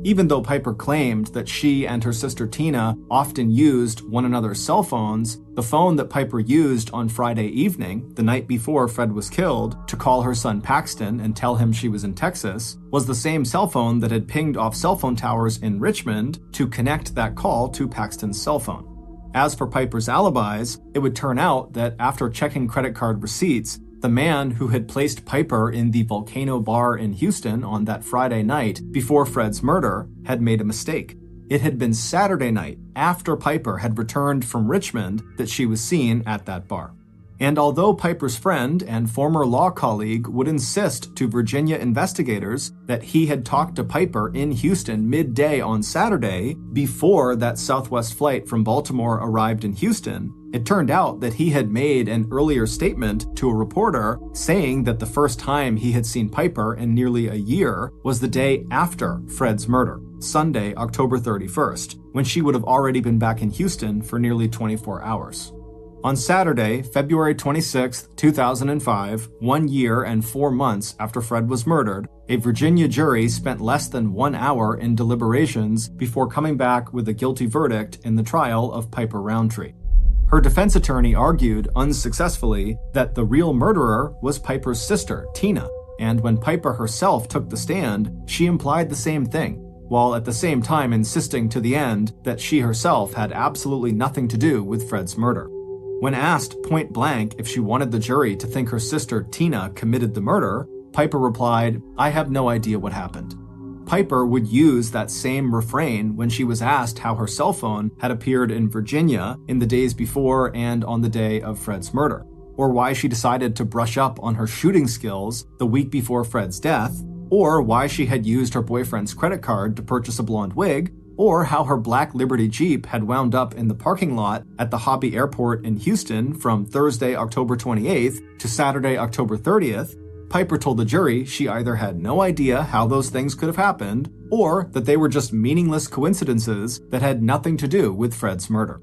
Even though Piper claimed that she and her sister Tina often used one another's cell phones, the phone that Piper used on Friday evening, the night before Fred was killed, to call her son Paxton and tell him she was in Texas, was the same cell phone that had pinged off cell phone towers in Richmond to connect that call to Paxton's cell phone. As for Piper's alibis, it would turn out that after checking credit card receipts, the man who had placed Piper in the Volcano Bar in Houston on that Friday night before Fred's murder had made a mistake. It had been Saturday night, after Piper had returned from Richmond, that she was seen at that bar. And although Piper's friend and former law colleague would insist to Virginia investigators that he had talked to Piper in Houston midday on Saturday, before that Southwest flight from Baltimore arrived in Houston, it turned out that he had made an earlier statement to a reporter saying that the first time he had seen Piper in nearly a year was the day after Fred's murder, Sunday, October 31st, when she would have already been back in Houston for nearly 24 hours. On Saturday, February 26, 2005, 1 year and 4 months after Fred was murdered, a Virginia jury spent less than 1 hour in deliberations before coming back with a guilty verdict in the trial of Piper Roundtree. Her defense attorney argued, unsuccessfully, that the real murderer was Piper's sister, Tina, and when Piper herself took the stand, she implied the same thing, while at the same time insisting to the end that she herself had absolutely nothing to do with Fred's murder. When asked point blank if she wanted the jury to think her sister Tina committed the murder, Piper replied, "I have no idea what happened." Piper would use that same refrain when she was asked how her cell phone had appeared in Virginia in the days before and on the day of Fred's murder, or why she decided to brush up on her shooting skills the week before Fred's death, or why she had used her boyfriend's credit card to purchase a blonde wig, or how her black Liberty Jeep had wound up in the parking lot at the Hobby Airport in Houston from Thursday, October 28th to Saturday, October 30th, Piper told the jury she either had no idea how those things could have happened, or that they were just meaningless coincidences that had nothing to do with Fred's murder.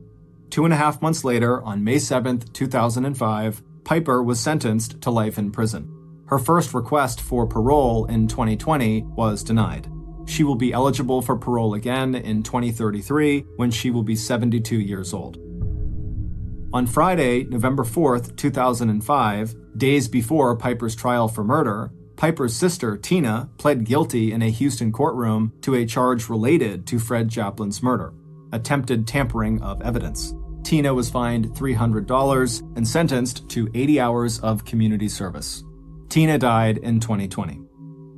2.5 months later, on May 7th, 2005, Piper was sentenced to life in prison. Her first request for parole in 2020 was denied. She will be eligible for parole again in 2033 when she will be 72 years old. On Friday, November 4th, 2005, days before Piper's trial for murder, Piper's sister, Tina, pled guilty in a Houston courtroom to a charge related to Fred Japlin's murder, attempted tampering of evidence. Tina was fined $300 and sentenced to 80 hours of community service. Tina died in 2020.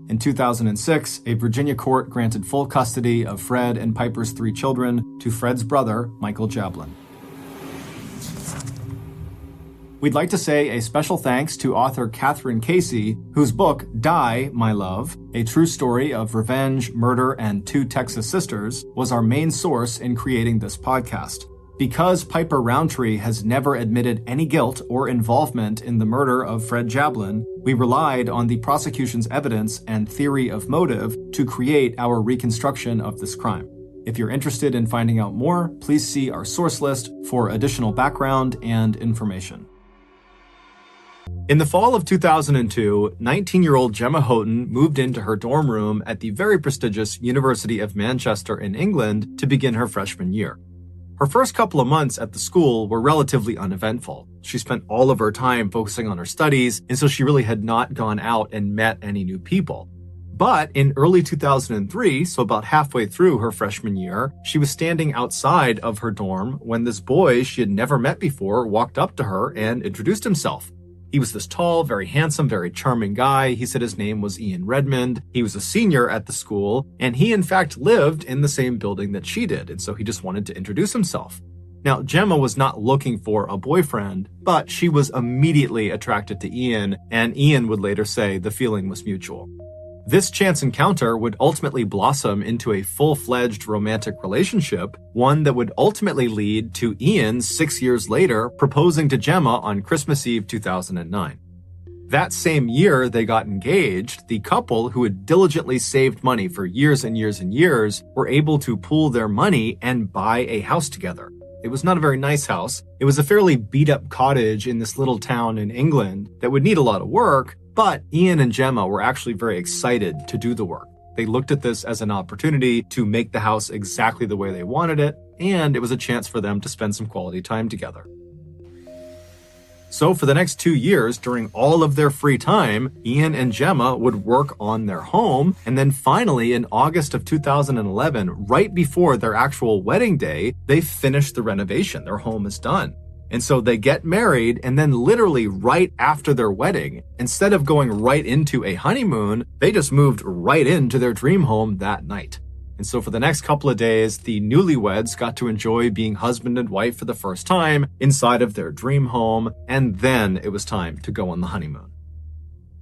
In 2006, a Virginia court granted full custody of Fred and Piper's 3 children to Fred's brother, Michael Jablin. We'd like to say a special thanks to author Catherine Casey, whose book, Die, My Love, a true story of revenge, murder, and 2 Texas sisters, was our main source in creating this podcast. Because Piper Roundtree has never admitted any guilt or involvement in the murder of Fred Jablin, we relied on the prosecution's evidence and theory of motive to create our reconstruction of this crime. If you're interested in finding out more, please see our source list for additional background and information. In the fall of 2002, 19-year-old Gemma Houghton moved into her dorm room at the very prestigious University of Manchester in England to begin her freshman year. Her first couple of months at the school were relatively uneventful. She spent all of her time focusing on her studies, and so she really had not gone out and met any new people. But in early 2003, so about halfway through her freshman year, she was standing outside of her dorm when this boy she had never met before walked up to her and introduced himself. He was this tall, very handsome, very charming guy. He said his name was Ian Redmond. He was a senior at the school, and he in fact lived in the same building that she did, and so he just wanted to introduce himself. Now, Gemma was not looking for a boyfriend, but she was immediately attracted to Ian, and Ian would later say the feeling was mutual. This chance encounter would ultimately blossom into a full-fledged romantic relationship, one that would ultimately lead to Ian 6 years later proposing to Gemma on Christmas Eve 2009. That same year they got engaged, the couple who had diligently saved money for years and years and years were able to pool their money and buy a house together. It was not a very nice house. It was a fairly beat-up cottage in this little town in England that would need a lot of work, but Ian and Gemma were actually very excited to do the work. They looked at this as an opportunity to make the house exactly the way they wanted it, and it was a chance for them to spend some quality time together. So for the next 2 years, during all of their free time, Ian and Gemma would work on their home, and then finally in August of 2011, right before their actual wedding day, they finished the renovation. Their home is done. And so they get married, and then literally right after their wedding, instead of going right into a honeymoon, they just moved right into their dream home that night. And so for the next couple of days, the newlyweds got to enjoy being husband and wife for the first time inside of their dream home, and then it was time to go on the honeymoon.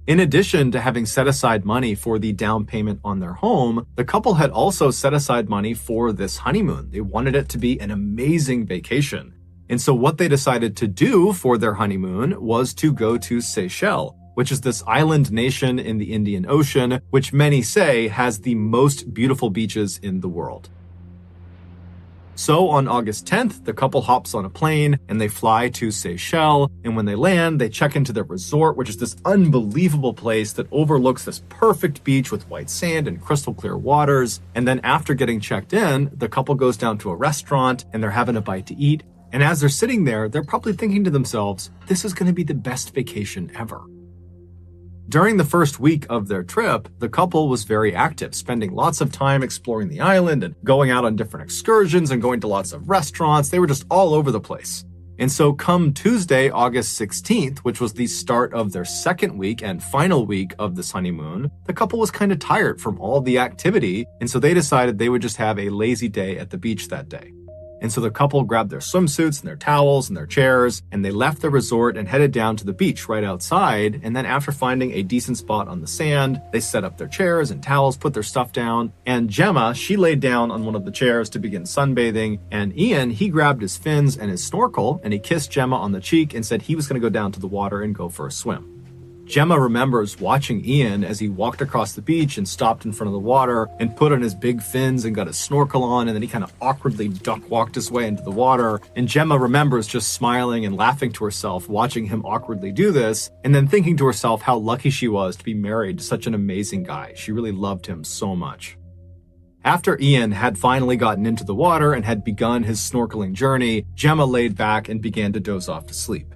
In addition to having set aside money for the down payment on their home, the couple had also set aside money for this honeymoon. They wanted it to be an amazing vacation. And so what they decided to do for their honeymoon was to go to Seychelles, which is this island nation in the Indian Ocean, which many say has the most beautiful beaches in the world. So on August 10th, the couple hops on a plane and they fly to Seychelles. And when they land, they check into their resort, which is this unbelievable place that overlooks this perfect beach with white sand and crystal clear waters. And then after getting checked in, the couple goes down to a restaurant and they're having a bite to eat. And as they're sitting there, they're probably thinking to themselves, this is going to be the best vacation ever. During the first week of their trip, the couple was very active, spending lots of time exploring the island and going out on different excursions and going to lots of restaurants. They were just all over the place. And so come Tuesday, August 16th, which was the start of their second week and final week of this honeymoon, the couple was kind of tired from all the activity, and so they decided they would just have a lazy day at the beach that day. And so the couple grabbed their swimsuits and their towels and their chairs, and they left the resort and headed down to the beach right outside. And then after finding a decent spot on the sand, they set up their chairs and towels, put their stuff down. And Gemma, she laid down on one of the chairs to begin sunbathing. And Ian, he grabbed his fins and his snorkel, and he kissed Gemma on the cheek and said he was going to go down to the water and go for a swim. Gemma remembers watching Ian as he walked across the beach and stopped in front of the water and put on his big fins and got his snorkel on, and then he kind of awkwardly duck walked his way into the water. And Gemma remembers just smiling and laughing to herself, watching him awkwardly do this, and then thinking to herself how lucky she was to be married to such an amazing guy. She really loved him so much. After Ian had finally gotten into the water and had begun his snorkeling journey, Gemma laid back and began to doze off to sleep.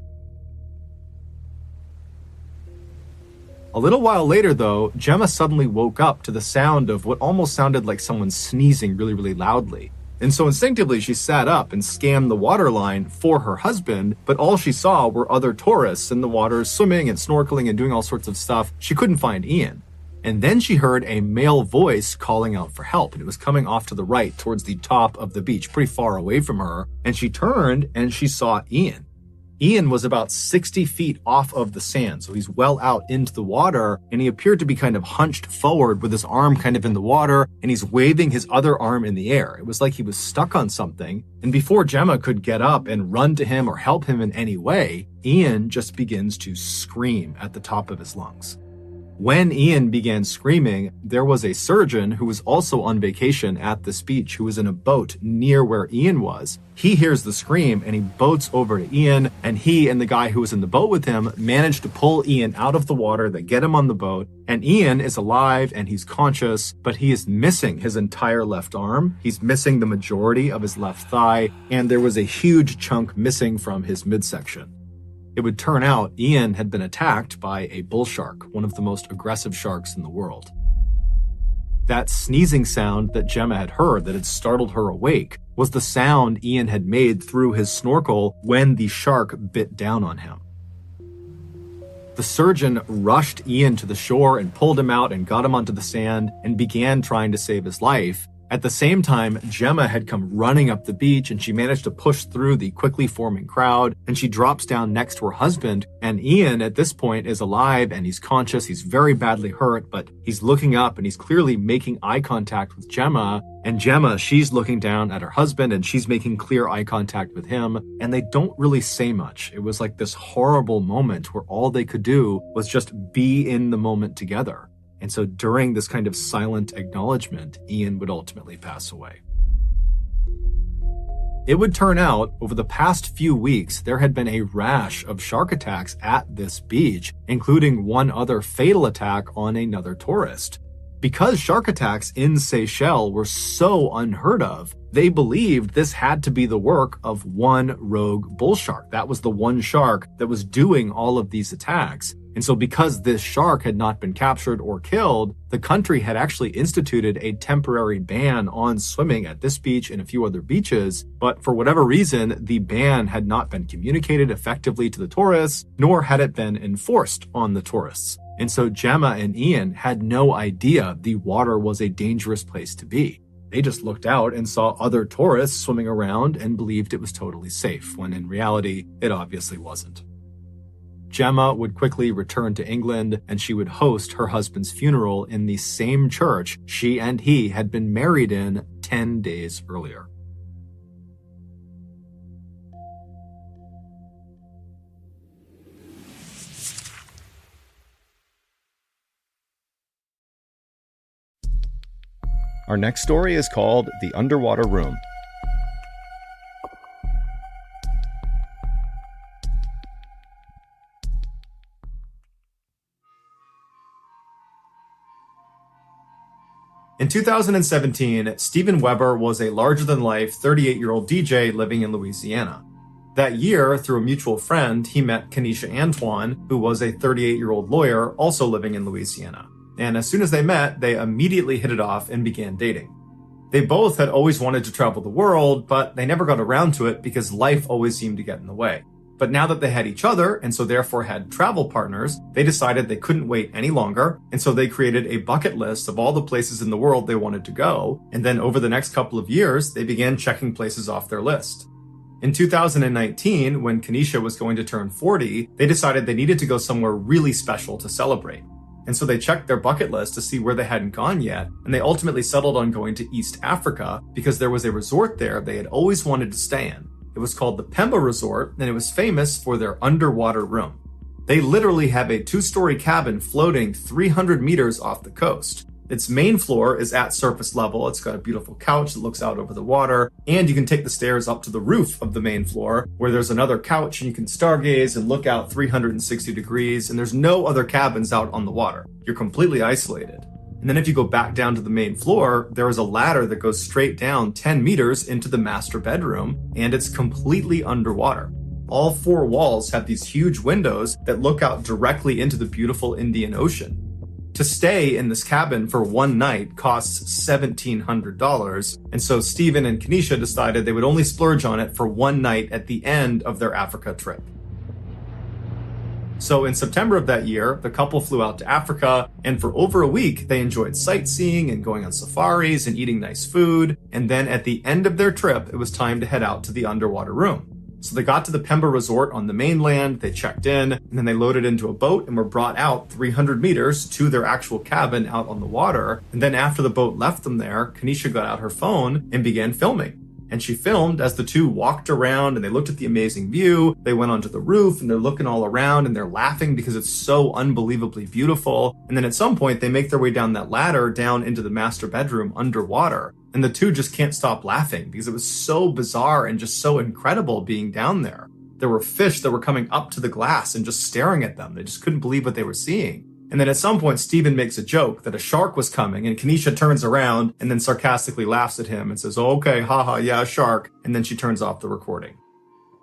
A little while later, though, Gemma suddenly woke up to the sound of what almost sounded like someone sneezing really, really loudly. And so instinctively, she sat up and scanned the waterline for her husband, but all she saw were other tourists in the water swimming and snorkeling and doing all sorts of stuff. She couldn't find Ian. And then she heard a male voice calling out for help, and it was coming off to the right towards the top of the beach, pretty far away from her. And she turned and she saw Ian. Ian was about 60 feet off of the sand, so he's well out into the water, and he appeared to be kind of hunched forward with his arm kind of in the water, and he's waving his other arm in the air. It was like he was stuck on something, and before Gemma could get up and run to him or help him in any way, Ian just begins to scream at the top of his lungs. When Ian began screaming, there was a surgeon who was also on vacation at this beach who was in a boat near where Ian was. He hears the scream and he boats over to Ian, and he and the guy who was in the boat with him manage to pull Ian out of the water. They get him on the boat, and Ian is alive and he's conscious, but he is missing his entire left arm. He's missing the majority of his left thigh, and there was a huge chunk missing from his midsection. It would turn out Ian had been attacked by a bull shark, one of the most aggressive sharks in the world. That sneezing sound that Gemma had heard that had startled her awake was the sound Ian had made through his snorkel when the shark bit down on him. The surgeon rushed Ian to the shore and pulled him out and got him onto the sand and began trying to save his life. At the same time, Gemma had come running up the beach and she managed to push through the quickly forming crowd, and she drops down next to her husband. And Ian at this point is alive and he's conscious. He's very badly hurt, but he's looking up and he's clearly making eye contact with Gemma. And Gemma, she's looking down at her husband and she's making clear eye contact with him. And they don't really say much. It was like this horrible moment where all they could do was just be in the moment together. And so during this kind of silent acknowledgement, Ian would ultimately pass away. It would turn out, over the past few weeks, there had been a rash of shark attacks at this beach, including one other fatal attack on another tourist. Because shark attacks in Seychelles were so unheard of, they believed this had to be the work of one rogue bull shark. That was the one shark that was doing all of these attacks. And so because this shark had not been captured or killed, the country had actually instituted a temporary ban on swimming at this beach and a few other beaches. But for whatever reason, the ban had not been communicated effectively to the tourists, nor had it been enforced on the tourists. And so Gemma and Ian had no idea the water was a dangerous place to be. They just looked out and saw other tourists swimming around and believed it was totally safe, when in reality, it obviously wasn't. Gemma would quickly return to England, and she would host her husband's funeral in the same church she and he had been married in 10 days earlier. Our next story is called The Underwater Room. In 2017, Steven Weber was a larger-than-life 38-year-old DJ living in Louisiana. That year, through a mutual friend, he met Kenesha Antoine, who was a 38-year-old lawyer also living in Louisiana. And as soon as they met, they immediately hit it off and began dating. They both had always wanted to travel the world, but they never got around to it because life always seemed to get in the way. But now that they had each other, and so therefore had travel partners, they decided they couldn't wait any longer, and so they created a bucket list of all the places in the world they wanted to go, and then over the next couple of years, they began checking places off their list. In 2019, when Kenesha was going to turn 40, they decided they needed to go somewhere really special to celebrate. And so they checked their bucket list to see where they hadn't gone yet, and they ultimately settled on going to East Africa because there was a resort there they had always wanted to stay in. It was called the Pemba Resort, and it was famous for their underwater room. They literally have a 2-story cabin floating 300 meters off the coast. Its main floor is at surface level. It's got a beautiful couch that looks out over the water, and you can take the stairs up to the roof of the main floor where there's another couch and you can stargaze and look out 360 degrees, and there's no other cabins out on the water. You're completely isolated. And then if you go back down to the main floor, there is a ladder that goes straight down 10 meters into the master bedroom, and it's completely underwater. All 4 walls have these huge windows that look out directly into the beautiful Indian Ocean. To stay in this cabin for one night costs $1,700, and so Steven and Kenesha decided they would only splurge on it for one night at the end of their Africa trip. So in September of that year, the couple flew out to Africa, and for over a week, they enjoyed sightseeing and going on safaris and eating nice food. And then at the end of their trip, it was time to head out to the underwater room. So they got to the Pemba Resort on the mainland, they checked in, and then they loaded into a boat and were brought out 300 meters to their actual cabin out on the water. And then after the boat left them there, Kenesha got out her phone and began filming. And she filmed as the two walked around and they looked at the amazing view. They went onto the roof and they're looking all around and they're laughing because it's so unbelievably beautiful. And then at some point they make their way down that ladder down into the master bedroom underwater. And the two just can't stop laughing because it was so bizarre and just so incredible being down there. There were fish that were coming up to the glass and just staring at them. They just couldn't believe what they were seeing. And then at some point, Steven makes a joke that a shark was coming, and Kenesha turns around and then sarcastically laughs at him and says, "Oh, okay, haha, yeah, shark." And then she turns off the recording.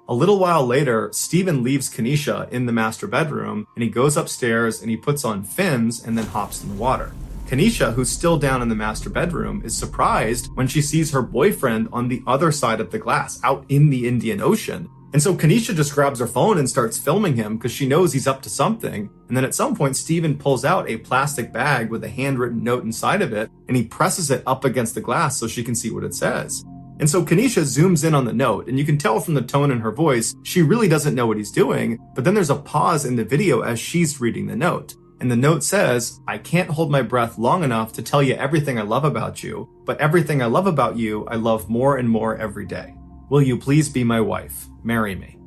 A little while later, Steven leaves Kenesha in the master bedroom, and he goes upstairs and he puts on fins and then hops in the water. Kenesha, who's still down in the master bedroom, is surprised when she sees her boyfriend on the other side of the glass, out in the Indian Ocean. And so Kenesha just grabs her phone and starts filming him because she knows he's up to something. And then at some point, Steven pulls out a plastic bag with a handwritten note inside of it, and he presses it up against the glass so she can see what it says. And so Kenesha zooms in on the note, and you can tell from the tone in her voice, she really doesn't know what he's doing. But then there's a pause in the video as she's reading the note. And the note says, "I can't hold my breath long enough to tell you everything I love about you, but everything I love about you, I love more and more every day. Will you please be my wife? Marry me."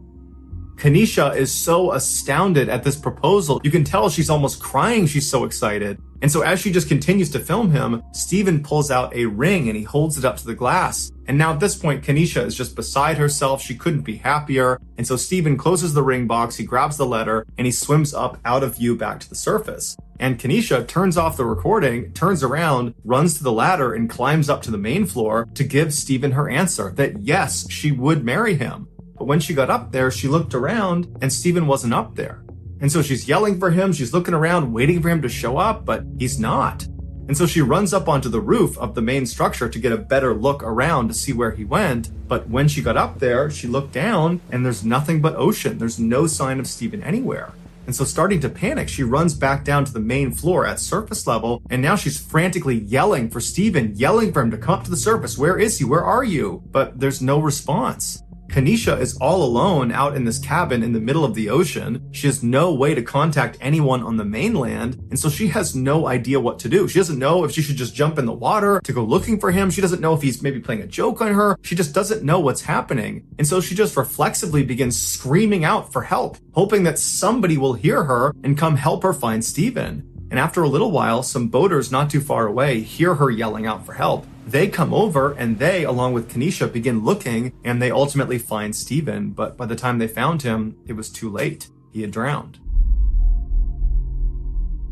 Kenesha is so astounded at this proposal. You can tell she's almost crying. She's so excited. And so as she just continues to film him, Steven pulls out a ring and he holds it up to the glass. And now at this point, Kenesha is just beside herself. She couldn't be happier. And so Steven closes the ring box, he grabs the letter, and he swims up out of view back to the surface. And Kenesha turns off the recording, turns around, runs to the ladder, and climbs up to the main floor to give Steven her answer that yes, she would marry him. But when she got up there, she looked around and Steven wasn't up there. And so she's yelling for him, she's looking around, waiting for him to show up, but he's not. And so she runs up onto the roof of the main structure to get a better look around to see where he went. But when she got up there, she looked down and there's nothing but ocean. There's no sign of Steven anywhere. And so starting to panic, she runs back down to the main floor at surface level. And now she's frantically yelling for Steven, yelling for him to come up to the surface. Where is he? Where are you? But there's no response. Kenesha is all alone out in this cabin in the middle of the ocean. She has no way to contact anyone on the mainland, and so she has no idea what to do. She doesn't know if she should just jump in the water to go looking for him. She doesn't know if he's maybe playing a joke on her. She just doesn't know what's happening. And so she just reflexively begins screaming out for help, hoping that somebody will hear her and come help her find Steven. And after a little while, some boaters not too far away hear her yelling out for help. They come over and they, along with Kenesha, begin looking and they ultimately find Steven. But by the time they found him, it was too late. He had drowned.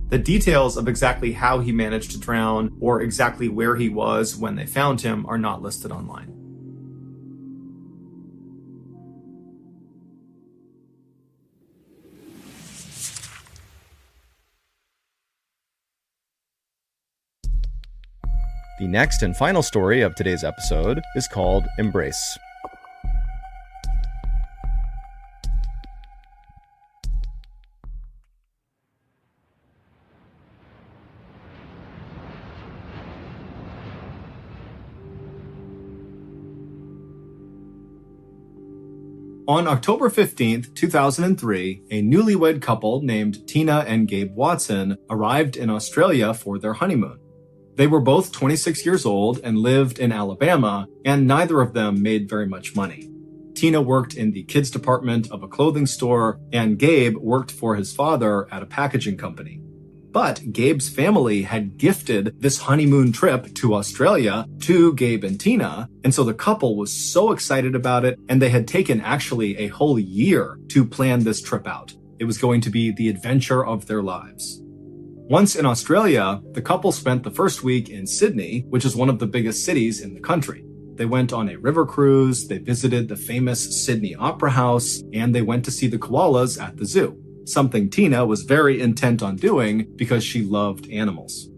The details of exactly how he managed to drown or exactly where he was when they found him are not listed online. The next and final story of today's episode is called Embrace. On October 15th, 2003, a newlywed couple named Tina and Gabe Watson arrived in Australia for their honeymoon. They were both 26 years old and lived in Alabama, and neither of them made very much money. Tina worked in the kids department of a clothing store, and Gabe worked for his father at a packaging company. But Gabe's family had gifted this honeymoon trip to Australia to Gabe and Tina, and so the couple was so excited about it, and they had taken actually a whole year to plan this trip out. It was going to be the adventure of their lives. Once in Australia, the couple spent the first week in Sydney, which is one of the biggest cities in the country. They went on a river cruise, they visited the famous Sydney Opera House, and they went to see the koalas at the zoo, something Tina was very intent on doing because she loved animals.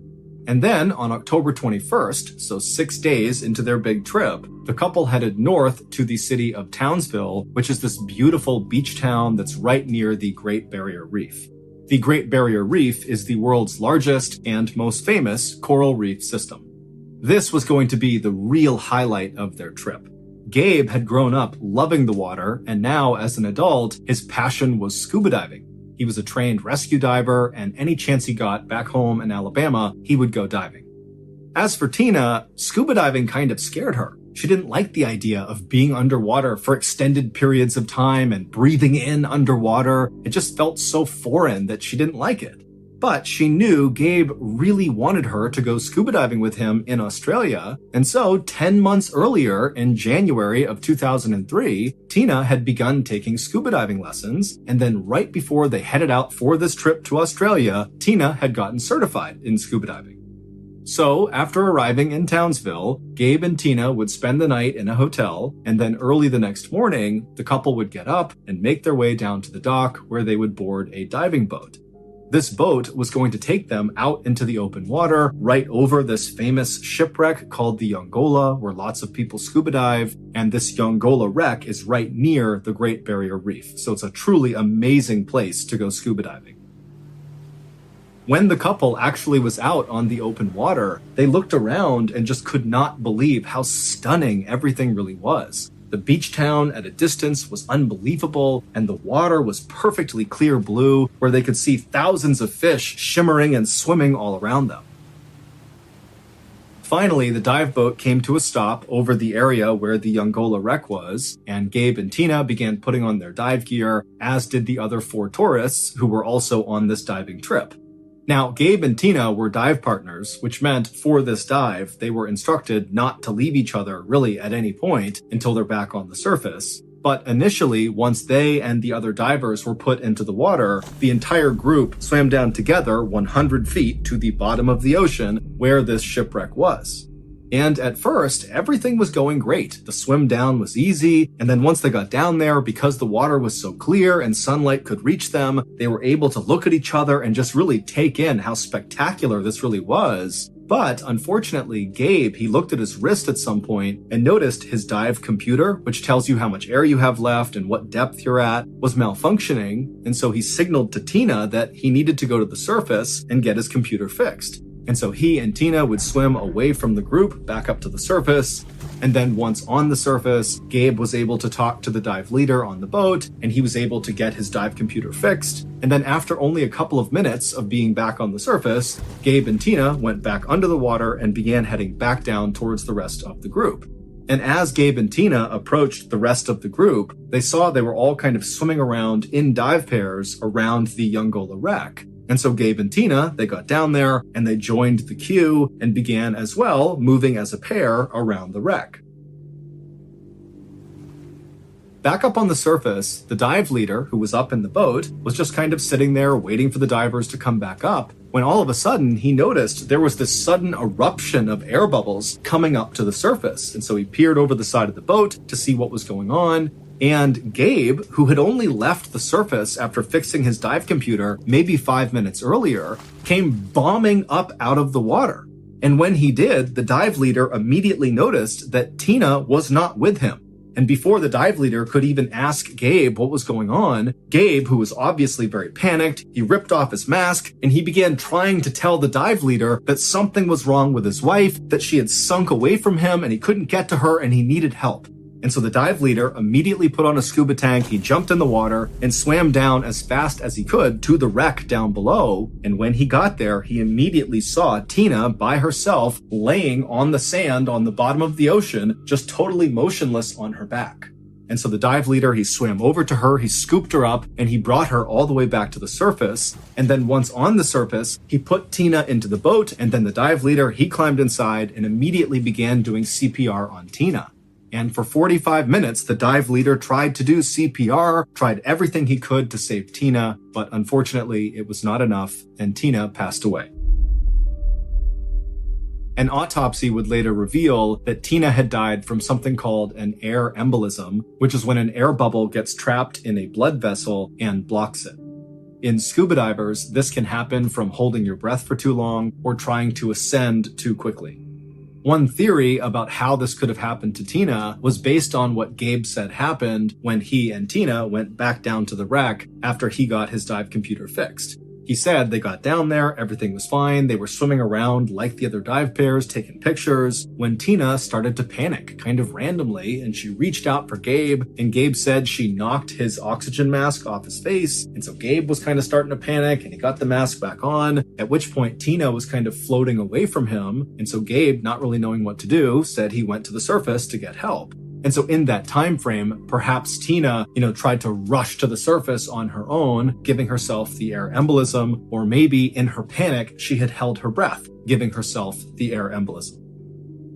And then on October 21st, so 6 days into their big trip, the couple headed north to the city of Townsville, which is this beautiful beach town that's right near the Great Barrier Reef. The Great Barrier Reef is the world's largest and most famous coral reef system. This was going to be the real highlight of their trip. Gabe had grown up loving the water, and now as an adult, his passion was scuba diving. He was a trained rescue diver, and any chance he got back home in Alabama, he would go diving. As for Tina, scuba diving kind of scared her. She didn't like the idea of being underwater for extended periods of time and breathing in underwater. It just felt so foreign that she didn't like it. But she knew Gabe really wanted her to go scuba diving with him in Australia, and so 10 months earlier, in January of 2003, Tina had begun taking scuba diving lessons, and then right before they headed out for this trip to Australia, Tina had gotten certified in scuba diving. So, after arriving in Townsville, Gabe and Tina would spend the night in a hotel, and then early the next morning, the couple would get up and make their way down to the dock where they would board a diving boat. This boat was going to take them out into the open water, right over this famous shipwreck called the Yongola, where lots of people scuba dive, and this Yongola wreck is right near the Great Barrier Reef, so it's a truly amazing place to go scuba diving. When the couple actually was out on the open water, they looked around and just could not believe how stunning everything really was. The beach town at a distance was unbelievable, and the water was perfectly clear blue, where they could see thousands of fish shimmering and swimming all around them. Finally, the dive boat came to a stop over the area where the Yongola wreck was, and Gabe and Tina began putting on their dive gear, as did the other 4 tourists who were also on this diving trip. Now, Gabe and Tina were dive partners, which meant for this dive, they were instructed not to leave each other really at any point until they're back on the surface. But initially, once they and the other divers were put into the water, the entire group swam down together 100 feet to the bottom of the ocean where this shipwreck was. And at first, everything was going great. The swim down was easy, and then once they got down there, because the water was so clear and sunlight could reach them, they were able to look at each other and just really take in how spectacular this really was. But unfortunately, Gabe, he looked at his wrist at some point and noticed his dive computer, which tells you how much air you have left and what depth you're at, was malfunctioning, and so he signaled to Tina that he needed to go to the surface and get his computer fixed. And so he and Tina would swim away from the group back up to the surface. And then once on the surface, Gabe was able to talk to the dive leader on the boat, and he was able to get his dive computer fixed. And then after only a couple of minutes of being back on the surface, Gabe and Tina went back under the water and began heading back down towards the rest of the group. And as Gabe and Tina approached the rest of the group, they saw they were all kind of swimming around in dive pairs around the Yongola wreck. And so Gabe and Tina, they got down there and they joined the queue and began as well moving as a pair around the wreck. Back up on the surface, the dive leader, who was up in the boat, was just kind of sitting there waiting for the divers to come back up, when all of a sudden he noticed there was this sudden eruption of air bubbles coming up to the surface. And so he peered over the side of the boat to see what was going on. And Gabe, who had only left the surface after fixing his dive computer maybe 5 minutes earlier, came bombing up out of the water. And when he did, the dive leader immediately noticed that Tina was not with him. And before the dive leader could even ask Gabe what was going on, Gabe, who was obviously very panicked, he ripped off his mask and he began trying to tell the dive leader that something was wrong with his wife, that she had sunk away from him and he couldn't get to her and he needed help. And so the dive leader immediately put on a scuba tank, he jumped in the water and swam down as fast as he could to the wreck down below. And when he got there, he immediately saw Tina by herself laying on the sand on the bottom of the ocean, just totally motionless on her back. And so the dive leader, he swam over to her, he scooped her up, and he brought her all the way back to the surface. And then once on the surface, he put Tina into the boat, and then the dive leader, he climbed inside and immediately began doing CPR on Tina. And for 45 minutes, the dive leader tried to do CPR, tried everything he could to save Tina, but unfortunately it was not enough, and Tina passed away. An autopsy would later reveal that Tina had died from something called an air embolism, which is when an air bubble gets trapped in a blood vessel and blocks it. In scuba divers, this can happen from holding your breath for too long or trying to ascend too quickly. One theory about how this could have happened to Tina was based on what Gabe said happened when he and Tina went back down to the wreck after he got his dive computer fixed. He said they got down there, everything was fine, they were swimming around like the other dive pairs, taking pictures, when Tina started to panic, kind of randomly, and she reached out for Gabe, and Gabe said she knocked his oxygen mask off his face, and so Gabe was kind of starting to panic, and he got the mask back on, at which point Tina was kind of floating away from him, and so Gabe, not really knowing what to do, said he went to the surface to get help. And so in that time frame, perhaps Tina, tried to rush to the surface on her own, giving herself the air embolism, or maybe in her panic, she had held her breath, giving herself the air embolism.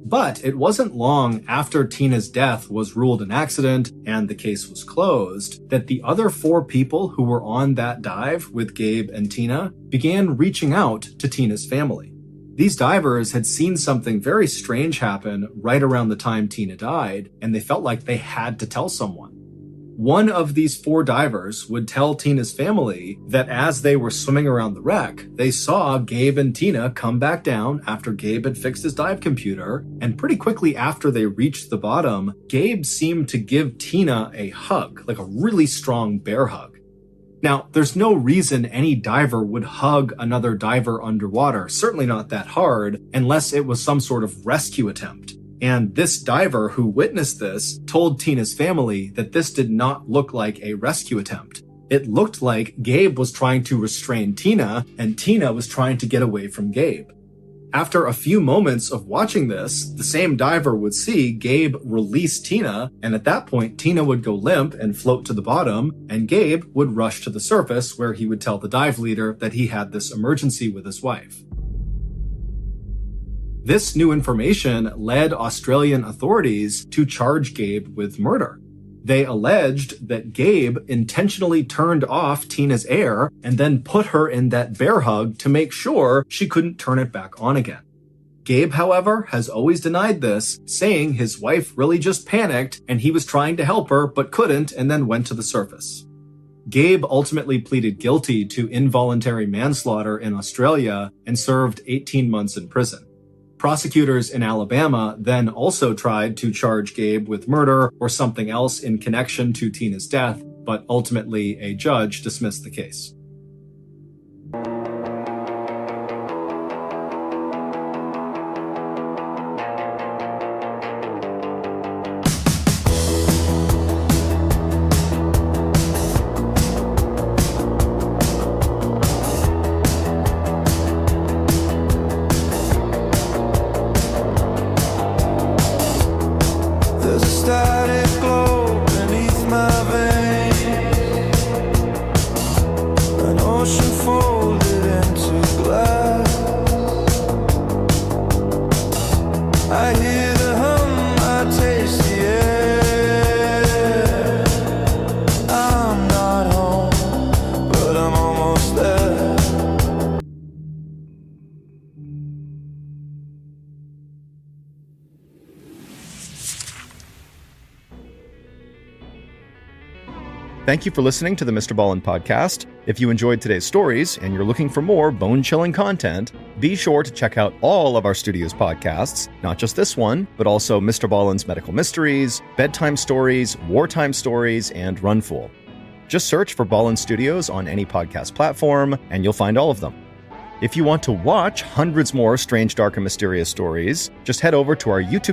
But it wasn't long after Tina's death was ruled an accident and the case was closed that the other 4 people who were on that dive with Gabe and Tina began reaching out to Tina's family. These divers had seen something very strange happen right around the time Tina died, and they felt like they had to tell someone. One of these 4 divers would tell Tina's family that as they were swimming around the wreck, they saw Gabe and Tina come back down after Gabe had fixed his dive computer, and pretty quickly after they reached the bottom, Gabe seemed to give Tina a hug, like a really strong bear hug. Now, there's no reason any diver would hug another diver underwater, certainly not that hard, unless it was some sort of rescue attempt. And this diver who witnessed this told Tina's family that this did not look like a rescue attempt. It looked like Gabe was trying to restrain Tina, and Tina was trying to get away from Gabe. After a few moments of watching this, the same diver would see Gabe release Tina, and at that point, Tina would go limp and float to the bottom, and Gabe would rush to the surface where he would tell the dive leader that he had this emergency with his wife. This new information led Australian authorities to charge Gabe with murder. They alleged that Gabe intentionally turned off Tina's air and then put her in that bear hug to make sure she couldn't turn it back on again. Gabe, however, has always denied this, saying his wife really just panicked and he was trying to help her but couldn't and then went to the surface. Gabe ultimately pleaded guilty to involuntary manslaughter in Australia and served 18 months in prison. Prosecutors in Alabama then also tried to charge Gabe with murder or something else in connection to Tina's death, but ultimately a judge dismissed the case. Thank you for listening to the MrBallen's podcast. If you enjoyed today's stories and you're looking for more bone-chilling content, be sure to check out all of our studio's podcasts, not just this one, but also MrBallen's Medical Mysteries, Bedtime Stories, Wartime Stories, and Runfool. Just search for Ballen Studios on any podcast platform, and you'll find all of them. If you want to watch hundreds more strange, dark, and mysterious stories, just head over to our YouTube